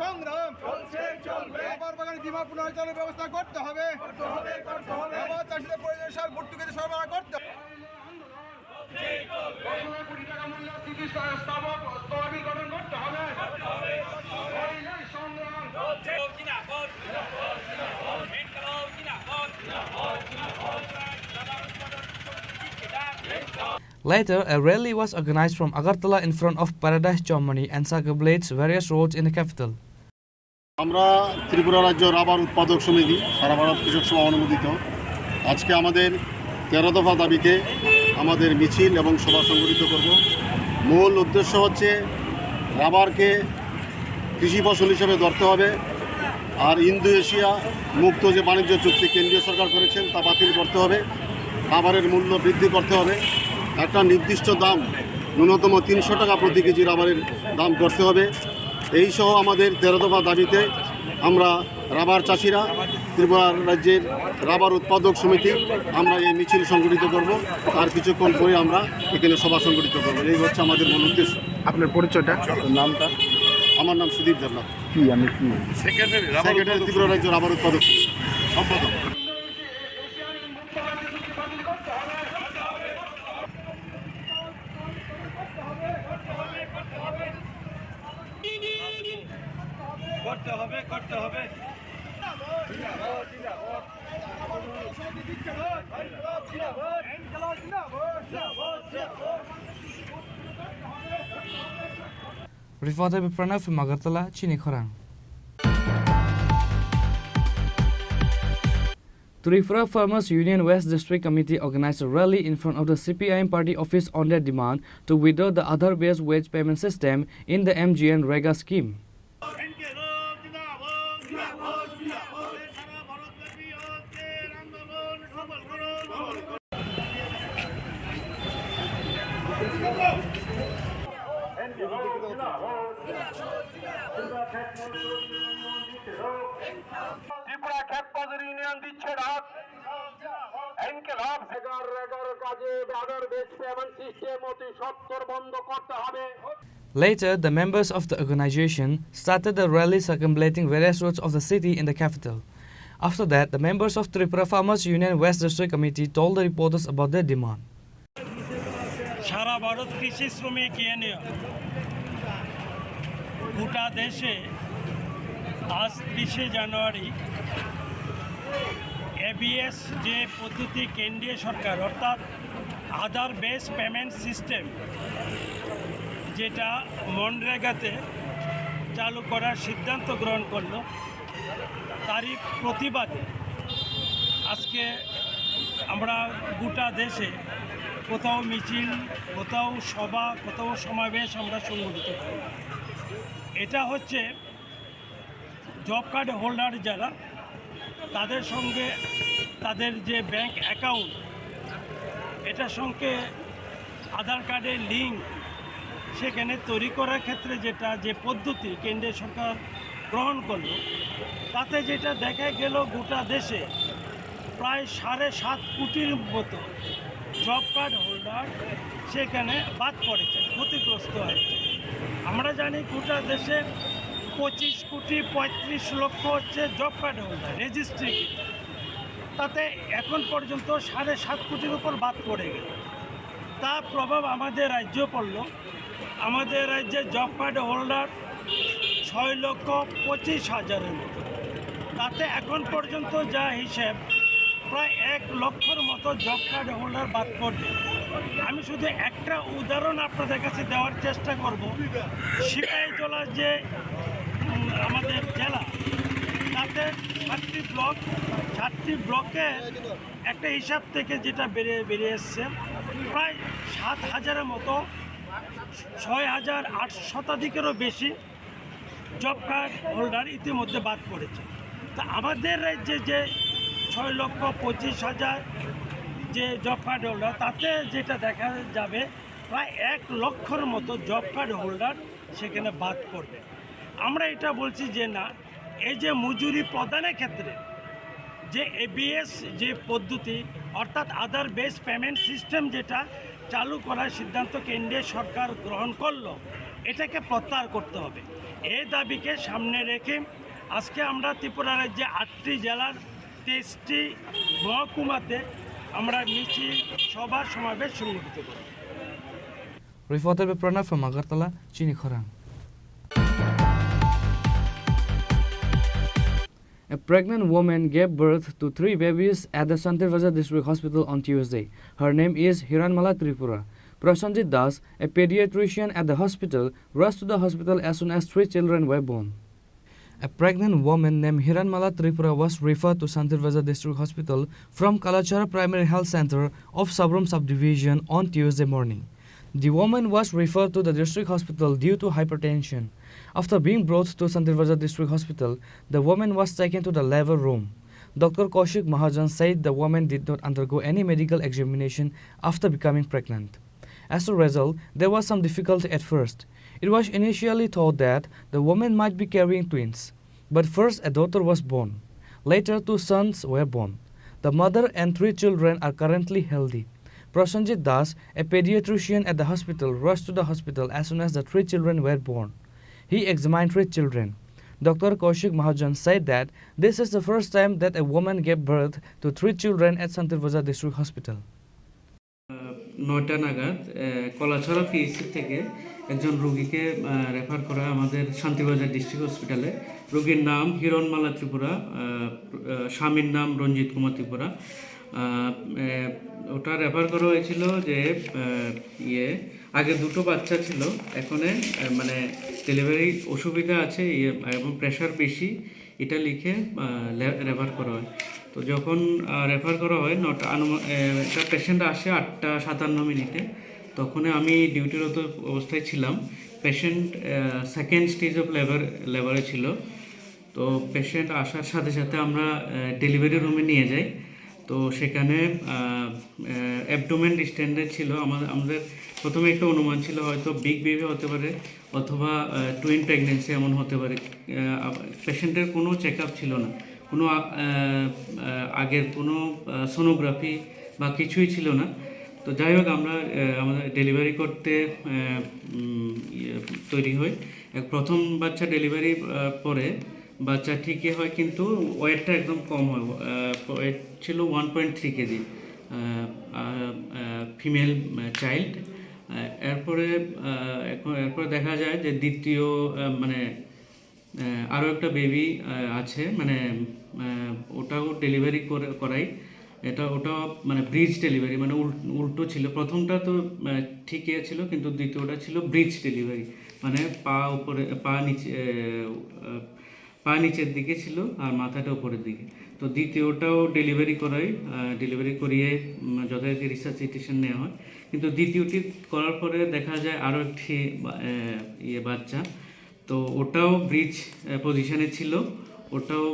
সংগ্রাম চলছে চলবে, বিমা পুনর্চালনের ব্যবস্থা করতে হবে। রাবার চাষিদের প্রয়োজনীয় সার ভর্তুকিতে সরবরাহ করতে হবে। Later, a rally was organized from Agartala in front of Paradise Chowmani and circumambulates various roads in the capital. আমরা ত্রিপুরা রাজ্য রাবার উৎপাদক সমিতি সারা ভারত কৃষক সভা অনুমোদিত আজকে আমাদের 13 দফা দাবিতে আমাদের মিছিল এবং সভা সংগঠিত করব। মূল উদ্দেশ্য হচ্ছে রাবারকে কৃষি ফসল হিসেবে ধরতে হবে, আর ইন্দো এশিয়া মুক্ত যে বাণিজ্য চুক্তি কেন্দ্রীয় সরকার করেছেন তা বাতিল করতে হবে। রাবারের মূল্য বৃদ্ধি করতে হবে, একটা নির্দিষ্ট দাম ন্যূনতম 300 টাকা প্রতি কেজি রাবারের দাম করতে হবে। এই সহ আমাদের 13 দফা দাবিতে আমরা রাবার চাষিরা ত্রিপুরা রাজ্যের রাবার উৎপাদক সমিতি আমরা এই মিছিল সংগঠিত করব। আর কিছুক্ষণ পরে আমরা এখানে সভা সংগঠিত করব। এই হচ্ছে আমাদের মূল উদ্দেশ্য। আপনার পরিচয়টা, নামটা? আমার নাম সুদীপ দেবনাথ, কি আমি কি সেক্রেটারি ত্রিপুরা রাজ্য রাবার উৎপাদক সম্পাদক। করতে হবে। Reported by Pranav from Agartala, Chini Khorang. Tripura Farmers Union West District Committee organized a rally in front of the CPIM party office on their demand to withdraw the Aadhaar-based wage payment system in the MGN Rega scheme. Tripura খ্যাত বাজার ইউনিয়ন দিচ্ছে রাত এনকেলাব 11 কাজে আধার বেস পেমেন্ট সিস্টেম অতি সত্বর বন্ধ করতে হবে। Later, the members of the organization started the rally circumambulating various roads of the city in the capital. After that, the members of Tripura Farmers Union West District Committee told the reporters about their demand. সারা ভারত কৃষি শ্রমিক ইউনিয়ন গোটা দেশে আজ 30 জানুয়ারি এবিএস যে পদ্ধতি কেন্দ্রীয় সরকার অর্থাৎ আধার বেস পেমেন্ট সিস্টেম যেটা মনরেগাতে চালু করার সিদ্ধান্ত গ্রহণ করলো তারই প্রতিবাদে আজকে আমরা গোটা দেশে কোথাও মিছিল, কোথাও সভা, কোথাও সমাবেশ আমরা সংগঠিত করি। এটা হচ্ছে জব কার্ড হোল্ডার যারা তাদের সঙ্গে তাদের যে ব্যাংক অ্যাকাউন্ট এটার সঙ্গে আধার কার্ডের লিঙ্ক সেখানে তৈরি করার ক্ষেত্রে যে পদ্ধতি কেন্দ্রীয় সরকার গ্রহণ করলো তাতে যেটা দেখা গেল গোটা দেশে প্রায় 7.5 কোটির মতো জব কার্ড হোল্ডার সেখানে বাদ পড়েছে, ক্ষতিগ্রস্ত হয়েছে। আমরা জানি গোটা দেশে 25,35,00,000 হচ্ছে জব কার্ড হোল্ডার রেজিস্ট্রি, তাতে এখন পর্যন্ত 7.5 কোটির উপর বাদ পড়ে গেল। তার প্রভাব আমাদের রাজ্যে পড়ল। আমাদের রাজ্যে জব কার্ড হোল্ডার 6,25,000-এর মতো, তাতে এখন পর্যন্ত যা হিসেব প্রায় 1 লক্ষর মতো জব কার্ড হোল্ডার বাদ পড়বে। আমি শুধু একটা উদাহরণ আপনাদের কাছে দেওয়ার চেষ্টা করব। সিপাহীজলা যে আমাদের জেলা তাতে 7টি ব্লকে একটা হিসাব থেকে যেটা বেরিয়ে এসছে প্রায় 7,000-এর মতো 6,800 শতাধিকেরও বেশি জব কার্ড হোল্ডার ইতিমধ্যে বাদ পড়েছে। তা আমাদের রাজ্যে যে 6,25,000 যে জব কার্ড হোল্ডার তাতে যেটা দেখা যাবে প্রায় 1 লক্ষর মতো জব কার্ড হোল্ডার সেখানে বাদ পড়বে। আমরা এটা বলছি যে না, এই যে মজুরি প্রদানের ক্ষেত্রে যে এবিএস যে পদ্ধতি অর্থাৎ আধার বেস পেমেন্ট সিস্টেম যেটা চালু করার সিদ্ধান্ত কেন্দ্রীয় সরকার গ্রহণ করলো এটাকে প্রত্যাহার করতে হবে। এই দাবিকে সামনে রেখে আজকে আমরা ত্রিপুরা রাজ্যে 8টি জেলার 23টি মহকুমাতে আমরা মিছিল সভা সমাবেশ সংগঠিত করি। Reported by Pranav from Agartala, Chini Khorang. A pregnant woman gave birth to 3 babies at the Santirvaja District Hospital on Tuesday. Her name is Hiranmala Tripura. Prasanjit Das, a pediatrician at the hospital, rushed to the hospital as soon as 3 children were born. A pregnant woman named Hiranmala Tripura was referred to Santirvaja District Hospital from Kalachara Primary Health Center of Sabram Subdivision on Tuesday morning. The woman was referred to the district hospital due to hypertension. After being brought to Santirvaja District Hospital, the woman was taken to the labor room. Dr. Kaushik Mahajan said the woman did not undergo any medical examination after becoming pregnant. As a result, there was some difficulty at first. It was initially thought that the woman might be carrying twins, but first a daughter was born. Later 2 sons were born. The mother and 3 children are currently healthy. Prasanjit Das, a pediatrician at the hospital, rushed to the hospital as soon as the 3 children were born. He examined 3 children. Dr. Kaushik Mahajan said that this is the first time that a woman gave birth to 3 children at Santirvaja District Hospital. 9টা নাগাদ কলাছড়া পিএইচসি থেকে একজন রোগীকে রেফার করা আমাদের শান্তিবাজার ডিস্ট্রিক্ট হসপিটালে। রোগীর নাম হিরণমালা ত্রিপুরা, স্বামীর নাম রঞ্জিত কুমার ত্রিপুরা। ওটা রেফার করা হয়েছিল যে আগে 2টো বাচ্চা ছিল, এখন মানে ডেলিভারি অসুবিধা আছে এবং প্রেশার বেশি, এটা লিখে রেফার করা হয়। তো যখন রেফার করা হয় একটা পেশেন্ট আসে 8:57 তখন আমি ডিউটিরত অবস্থায় ছিলাম। পেশেন্ট 2nd স্টেজ অফ লেবারে ছিল। তো পেশেন্ট আসার সাথে সাথে আমরা ডেলিভারি রুমে নিয়ে যাই। তো সেখানে অ্যাবডোমেন ডিস্টেন্ডেড ছিল। আমাদের প্রথমে একটা অনুমান ছিল হয়তো বিগ বেবি হতে পারে অথবা টুইন প্রেগনেন্সি এমন হতে পারে। পেশেন্টের কোনো চেক আপ ছিল না, কোনো আগের কোনো সোনোগ্রাফি বা কিছুই ছিল না। তো যাই হোক আমরা আমাদের ডেলিভারি করতে তৈরি হই। প্রথম বাচ্চা ডেলিভারি পরে বাচ্চা ঠিকই হয়, কিন্তু ওয়েটটা একদম কম হয়। ওয়েট ছিল 1.3 কেজি ফিমেল চাইল্ড। এরপরে দেখা যায় যে দ্বিতীয় মানে আরও একটা বেবি আছে, মানে ওটাও ডেলিভারি করাই। ওটাও মানে ব্রিজ ডেলিভারি, মানে উল্টো ছিল। প্রথমটা তো ঠিকই ছিল, কিন্তু দ্বিতীয়টা ছিল ব্রিজ ডেলিভারি, মানে পা নিচের দিকে ছিল আর মাথাটা উপরের দিকে। তো দ্বিতীয়টাও ডেলিভারি করাই, ডেলিভারি করিয়ে যথারীতি রিসাসিটেশন নেওয়া হয়। কিন্তু দ্বিতীয়টি করার পরে দেখা যায় আরও একটি বাচ্চা, তো ওটাও ব্রিজ পজিশনে ছিল, ওটাও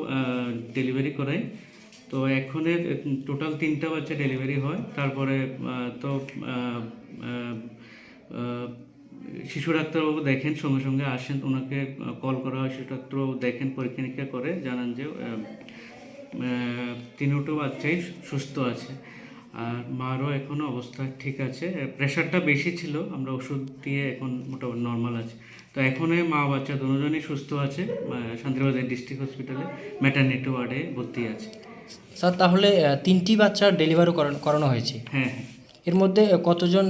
ডেলিভারি করাই। তো এখন টোটাল 3টা বাচ্চা ডেলিভারি হয়। তারপরে তো শিশু ডাক্তারবাবু দেখেন, সঙ্গে সঙ্গে আসেন, ওনাকে কল করা হয়, শিশু ডাক্তারবাবু দেখেন, পরীক্ষা নিরীক্ষা করে জানান যে 3টো বাচ্চাই সুস্থ আছে। আর মারও এখনও অবস্থা ঠিক আছে। প্রেশারটা বেশি ছিল, আমরা ওষুধ দিয়ে এখন মোটামুটি নর্মাল আছে। তো এখন মা বাচ্চা দুজনই সুস্থ আছে, শান্তিবাজার ডিস্ট্রিক্ট হসপিটালে ম্যাটারনিটি ওয়ার্ডে ভর্তি আছে। স্যার, তাহলে 3টি বাচ্চার ডেলিভারি করানো হয়েছে? হ্যাঁ। এর মধ্যে কতজন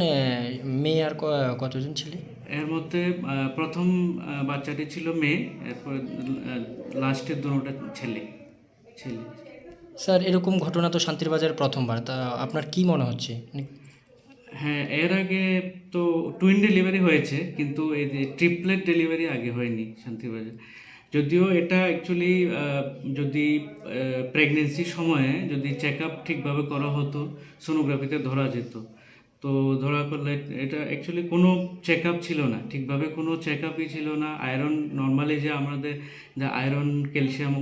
মেয়ে আর কতজন ছেলে? এর মধ্যে প্রথম বাচ্চাটি ছিল মেয়ে, এরপরে লাস্টের 2টা ছেলে। স্যার, এরকম ঘটনা তো শান্তিবাজার প্রথমবার, তা আপনার কি মনে হচ্ছে? হ্যাঁ, এর আগে তো টুইন ডেলিভারি হয়েছে, কিন্তু এই যে ট্রিপলেট ডেলিভারি আগে হয়নি শান্তিবাজার। যদিও এটা অ্যাকচুয়ালি যদি প্রেগনেন্সির সময়ে যদি চেক আপ ঠিকভাবে করা হতো, সোনোগ্রাফিতে ধরা যেত। তো ধরা পড়লে এটা অ্যাকচুয়ালি কোনো চেক আপ ছিল না, ঠিকভাবে কোনো চেক আপই ছিল না। আয়রন নর্মালি যে আমাদের যে আয়রন, ক্যালসিয়াম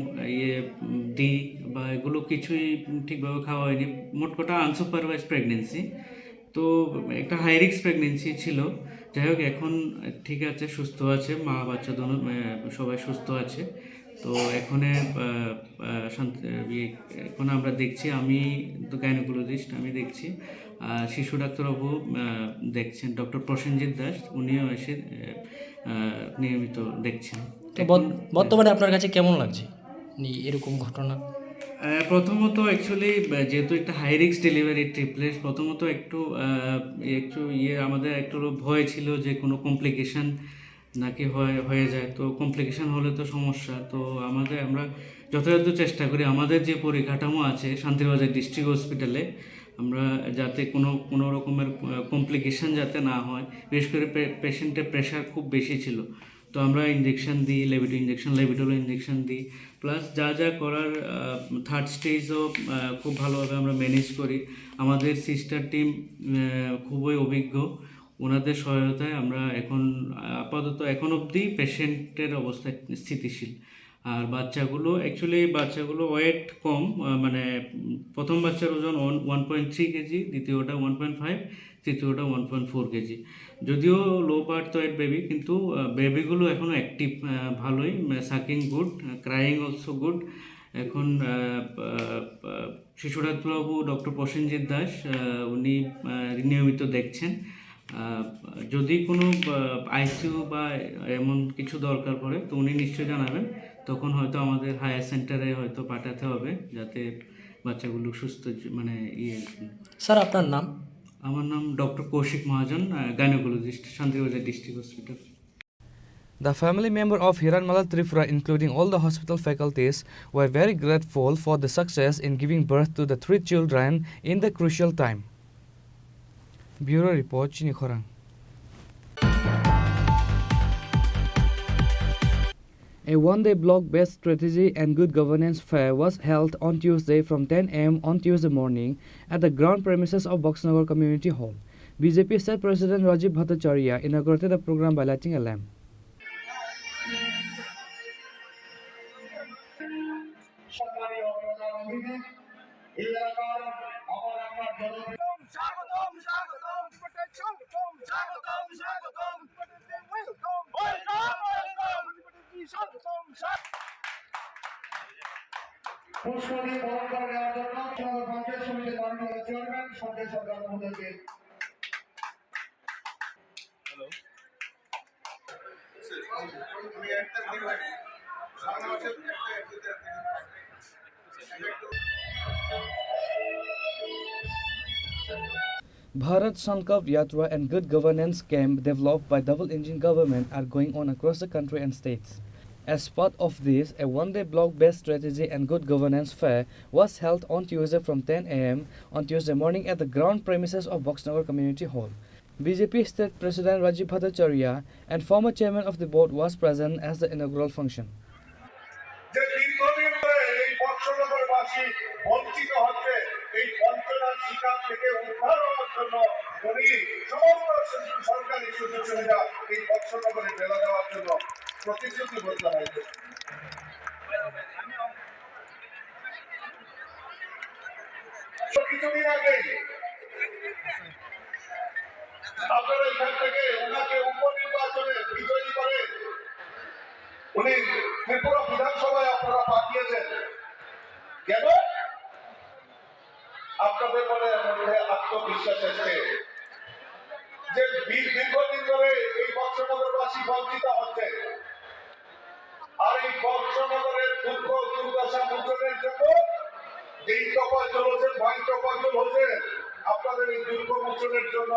ডি বা এগুলো কিছুই ঠিকভাবে খাওয়া হয়নি। মোট কথা আনসুপারভাইজ প্রেগনেন্সি, তো একটা হাই রিস্ক প্রেগনেন্সি ছিল। যাই হোক, এখন ঠিক আছে, সুস্থ আছে, মা বাচ্চা সবাই সুস্থ আছে। তো এখন আমরা দেখছি, আমি তো গাইনোকোলজিস্ট, আমি দেখছি, শিশু ডাক্তারবাবু দেখছেন, ডক্টর প্রসেনজিৎ দাস, উনিও এসে নিয়মিত দেখছেন। বর্তমানে আপনার কাছে কেমন লাগছে? এরকম ঘটনা? প্রথমত অ্যাকচুয়ালি যেহেতু একটা হাই রিস্ক ডেলিভারি ট্রিপলেট, প্রথমত একটু আমাদের একটু ভয় ছিল যে কোনো কমপ্লিকেশান নাকি হয়ে যায়। তো কমপ্লিকেশান হলে তো সমস্যা। তো আমরা যথাযথ চেষ্টা করি আমাদের যে পরিকাঠামো আছে শান্তিবাজার ডিস্ট্রিক্ট হসপিটালে, আমরা যাতে কোনো রকমের কমপ্লিকেশান যাতে না হয়। বিশেষ করে পেশেন্টের প্রেশার খুব বেশি ছিল, তো আমরা ইঞ্জেকশন দিই, লেভিটোলো ইঞ্জেকশন দিই, প্লাস যা যা করার থার্ড স্টেজও খুব ভালোভাবে আমরা ম্যানেজ করি। আমাদের সিস্টার টিম খুবই অভিজ্ঞ, ওনাদের সহায়তায় আমরা আপাতত এখন অবধি পেশেন্টের অবস্থা স্থিতিশীল। আর বাচ্চাগুলো ওয়েট কম, মানে প্রথম বাচ্চার ওজন 1.3 কেজি, দ্বিতীয়টা 1.5, তৃতীয়টা 1.4 কেজি। যদিও লো বার্থ ওয়েট বেবি, কিন্তু বেবিগুলো এখনও অ্যাক্টিভ, ভালোই, sucking good, crying also good. এখন শিশু ডাক্তারবাবু ডক্টর প্রসেনজিৎ দাস উনি নিয়মিত দেখছেন। যদি কোনো আইসিইউ বা এমন কিছু দরকার পড়ে তো উনি নিশ্চয়ই জানাবেন, তখন হয়তো আমাদের হায়ার সেন্টারে হয়তো পাঠাতে হবে যাতে বাচ্চাগুলো সুস্থ স্যার আপনার নাম? আমার নাম doctor Koushik Mahajan, gynaecologist, Shantibazar district hospital. The family member of Hiranmala Tripura, including all the hospital faculties, were very grateful for the success in giving birth to the 3 children in the crucial time. Bureau Report, Chini Khorang. A one-day block-based strategy and good governance fair was held on Tuesday from 10 a.m. on Tuesday morning at the ground premises of Boxnagar Community Hall. BJP State President Rajiv Bhattacharya inaugurated the program by lighting a lamp. পুষ্পদী পরম্পরা নেওয়ার জন্য পঞ্চায়েত সমিতির মাননীয় চেয়ারম্যান সঞ্জয় সরকার মহোদয়কে Bharat Sankalp Yatra and Good Governance Camp developed by Double Engine Government are going on across the country and states. As part of this, a one-day block-based strategy and good governance fair was held on Tuesday from 10 a.m. on Tuesday morning at the ground premises of Boxnagar Community Hall. BJP State President Rajiv Bhattacharya and former chairman of the board was present as the inaugural function. প্রতিশ্রুতিবদ্ধ হয়েছে। কিছুদিন আগে আপনারা এখান থেকে ওনাকে উপনির্বাচনে বিজয়ী করে উনি ত্রিপুরা বিধানসভায় আপনারা পাঠিয়েছেন। কেন? আপনাদের মনে আত্মবিশ্বাস এসেছে যে দীর্ঘদিন ধরে এই বক্সনগরবাসী বঞ্চিত হচ্ছে, আর এই বক্সনগরের দুঃখ দুর্দশা মোচনের জন্য যেই তপাঞ্চল হচ্ছে, ভাই তপাঞ্চল হচ্ছে, আপনাদের এই দুঃখ মোচনের জন্য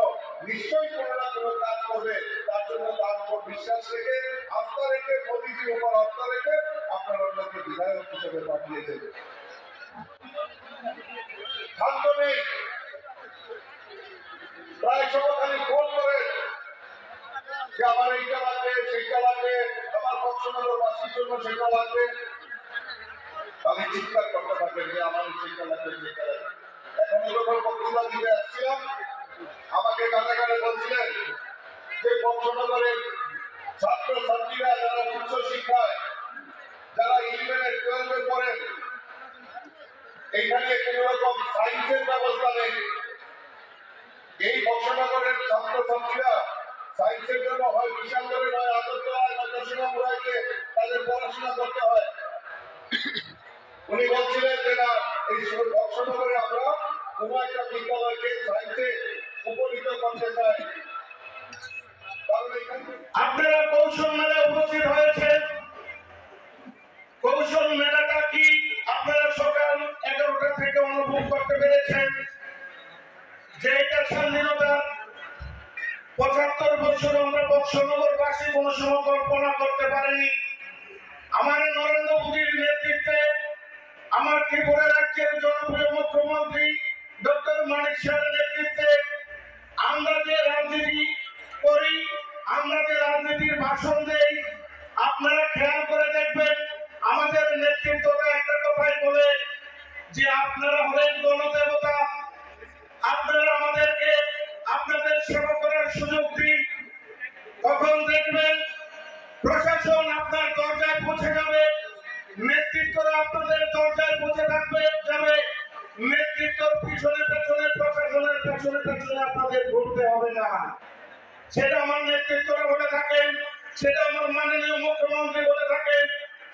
নিশ্চয়ই কোনো না কোনো কাজ করবে। তার জন্য তার উপর বিশ্বাস রেখে, আস্থা রেখে, মোদীজির উপর আস্থা রেখে আপনারা ওনাকে বিধায়ক হিসেবে পাঠিয়েছেন। ক্ষান্ত নেই, প্রায় সময় খালি ফোন করে যে আমার এইটা লাগবে, সেইটা লাগবে, আমার বক্সনগরবাসীর জন্য সেটা লাগবে, আমি চিৎকার করতে থাকবেন যে আমার সেইটা লাগবে, সেইটা লাগবে। এখন যখন বক্তৃতা দিতে আসছিলাম আমাকে কানে কানে বলছিলেন যে বক্সনগরের ছাত্র ছাত্রীরা যারা উচ্চ শিক্ষায়, যারা 11 12 পড়েন, এইখানে কোন রকম সায়েন্সের ব্যবস্থা নেই। এই বক্সনগরের ছাত্র ছাত্রীরা সায়েন্সের জন্য হয় বিশালগড়ে, নয় আগরতলায়, নয় দক্ষিণামুড়াইতে তাদের পড়াশোনা করতে হয়। উনি বলছিলেন যে না, এই বক্সনগরে আমরা কোন একটা বিদ্যালয়কে সায়েন্সে উপনীত করতে চাই। আপনারা কৌশল মেলে উপস্থিত হয়েছে, কৌশল মেলাটা কি আপনারা সকাল 11টা থেকে অনুভব করতে পেরেছেন যে এটা স্বাধীনতা 75 বছর আমরা বক্সনগরবাসী কোনো সময় কল্পনা করতে পারিনি। আমার নরেন্দ্র মোদীর নেতৃত্বে আমার ত্রিপুরা রাজ্যের জনপ্রিয় মুখ্যমন্ত্রী ডক্টর মানিক শাহের নেতৃত্বে আমরা যে রাজনীতি করি, আমরা যে রাজনীতির ভাষণ দেই, আপনারা খেয়াল করে দেখবেন আমাদের নেতৃত্বটা একটা কথাই বলে যে আপনারা হলেন গণদেবতা, আপনারা আমাদেরকে আপনাদের সেবা করার সুযোগ দিন। তখন দেখবেন প্রশাসন আপনার দরজায় পৌঁছে যাবে, নেতৃত্বরা আপনাদের দরজায় পৌঁছে যাবে। নেতৃত্বর পিছনে পেছনে প্রশাসনের পেছনে পেছনে আপনাদের ঘুরতে হবে না। সেটা আমার নেতৃত্বরা বলে থাকেন, সেটা আমার মাননীয় মুখ্যমন্ত্রী বলে থাকেন,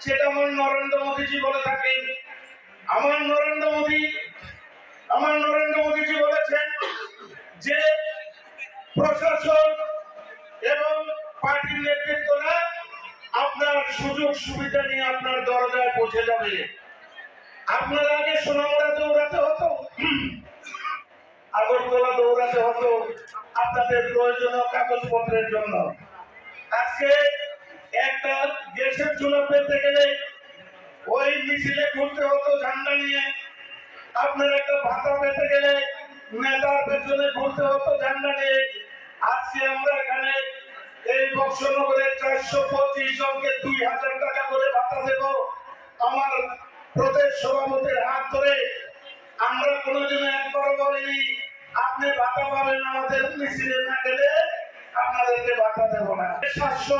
সেটা আমার নরেন্দ্র মোদীজি বলে থাকেন। আমার নরেন্দ্র মোদীজি বলেছেন যে প্রশাসন এবং পার্টির নেতৃত্বরা আপনার সুযোগ সুবিধা নিয়ে আপনার দরজায় পৌঁছে যাবে। আপনার আগে সোনামুড়া দৌড়াতে হতো, আগরতলা দৌড়াতে হতো আপনাদের প্রয়োজনীয় কাগজপত্রের জন্য। আজকে একটা গ্যাসের চুলা পেতে গেলে ওই মিছিলে ঘুরতে হতো ঝান্ডা নিয়ে। আপনার একটা ভাতা পেতে গেলে নেতার পেছনে ঘুরতে হতো ঝান্ডা নিয়ে। আজকে আমরা এখানে এই বক্সনগরের 425 জনকে 2000 টাকা করে ভাতা দেব আমার প্রদেশ সভাপতির হাত ধরে। আমরা কোনোদিন একবারও বলিনি আপনি ভাতা পাবেন আমাদের মিছিলে না গেলে আপনাদেরকে ভাতা দেব না। 700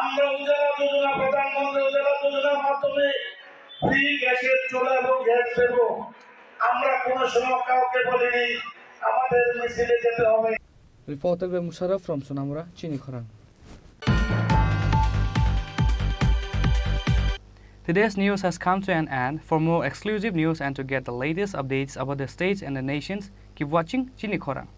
আমরা উজালা যোজনা, প্রধানমন্ত্রী উজালা যোজনার মাধ্যমে ফ্রি গ্যাসের চুলা এবং গ্যাস দেব। আমরা কোনো সময় কাউকে বলিনি আমাদের মিছিলে যেতে হবে। Reported by Musharraf from Sonamura, Chini Khorang. Today's news has come to an end. For more exclusive news and to get the latest updates about the states and the nations, keep watching Chini Khorang.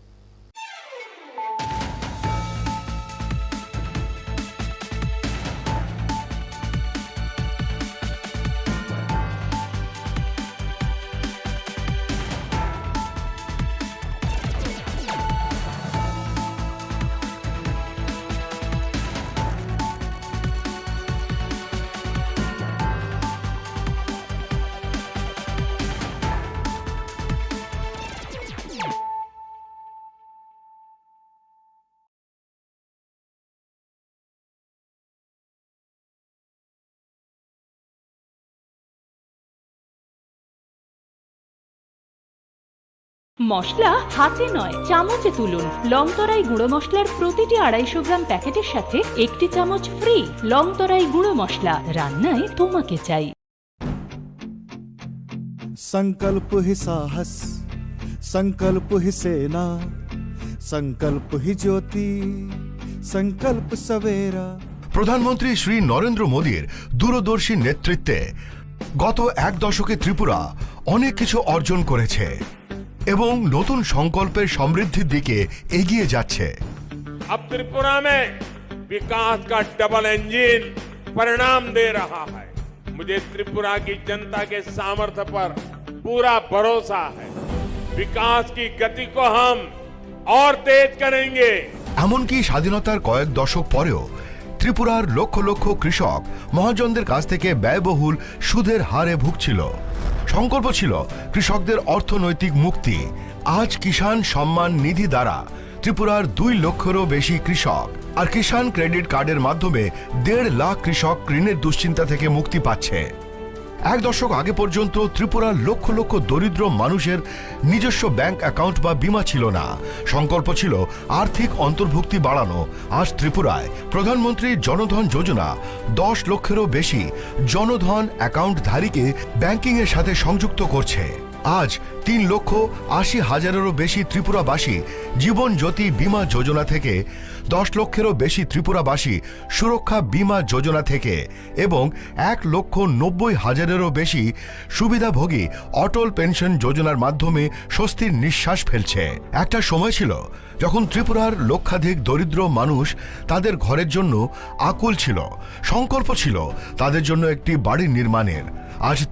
মশলা হাতে নয় চামচে তুলুন। লংতরাই গুঁড়ো মশলার প্রতিটি 250 গ্রাম প্যাকেটের সাথে 1টি চামচ ফ্রি। লংতরাই গুঁড়ো মশলা, রান্নায় তোমাকে চাই। संकल्प ही साहस, संकल्प ही सेना, संकल्प ही ज्योति, संकल्प सवेरा। প্রধানমন্ত্রী শ্রী নরেন্দ্র মোদীর দূরদর্শী নেতৃত্বে গত 1 দশকে ত্রিপুরা অনেক কিছু অর্জন করেছে এবং নতুন সংকল্পের সমৃদ্ধির দিকে এগিয়ে যাচ্ছে। अब त्रिपुरा में विकास का डबल इंजन परिणाम दे रहा है। मुझे त्रिपुरा की जनता के सामर्थ्य पर पूरा भरोसा है। विकास की गति को हम और तेज करेंगे। এমনকি স্বাধীনতার কয়েক দশক পরেও ত্রিপুরার লক্ষ লক্ষ কৃষক মহাজনদের কাছ থেকে ব্যয়বহুল সুদের হারে ভুগছিল। সংকল্প ছিল কৃষকদের অর্থনৈতিক মুক্তি। আজ কিষাণ সম্মান নিধি দ্বারা ত্রিপুরার 2 লক্ষেরও বেশি কৃষক আর কিষাণ ক্রেডিট কার্ডের মাধ্যমে 1.5 লাখ কৃষক ঋণের দুশ্চিন্তা থেকে মুক্তি পাচ্ছে। 1 দশক আগে পর্যন্ত ত্রিপুরার লক্ষ লক্ষ দরিদ্র মানুষের নিজস্ব ব্যাংক অ্যাকাউন্ট বা বীমা ছিল না। সংকল্প ছিল আর্থিক অন্তর্ভুক্তি বাড়ানো। আজ ত্রিপুরায় প্রধানমন্ত্রী জনধন যোজনা 10 লক্ষেরও বেশি জনধন অ্যাকাউন্টধারীকে ব্যাংকিং এর সাথে সংযুক্ত করছে। আজ 3,80,000-এরও বেশি ত্রিপুরাবাসী জীবন জ্যোতি বীমা যোজনা থেকে, 10 লক্ষেরও বেশি ত্রিপুরাবাসী সুরক্ষা বীমা যোজনা থেকে এবং 1,90,000-এরও বেশি সুবিধাভোগী অটল পেনশন যোজনার মাধ্যমে স্বস্তির নিঃশ্বাস ফেলছে। একটা সময় ছিল যখন ত্রিপুরার লক্ষাধিক দরিদ্র মানুষ তাদের ঘরের জন্য আকুল ছিল, সংকল্প ছিল তাদের জন্য একটি বাড়ি নির্মাণের। আজ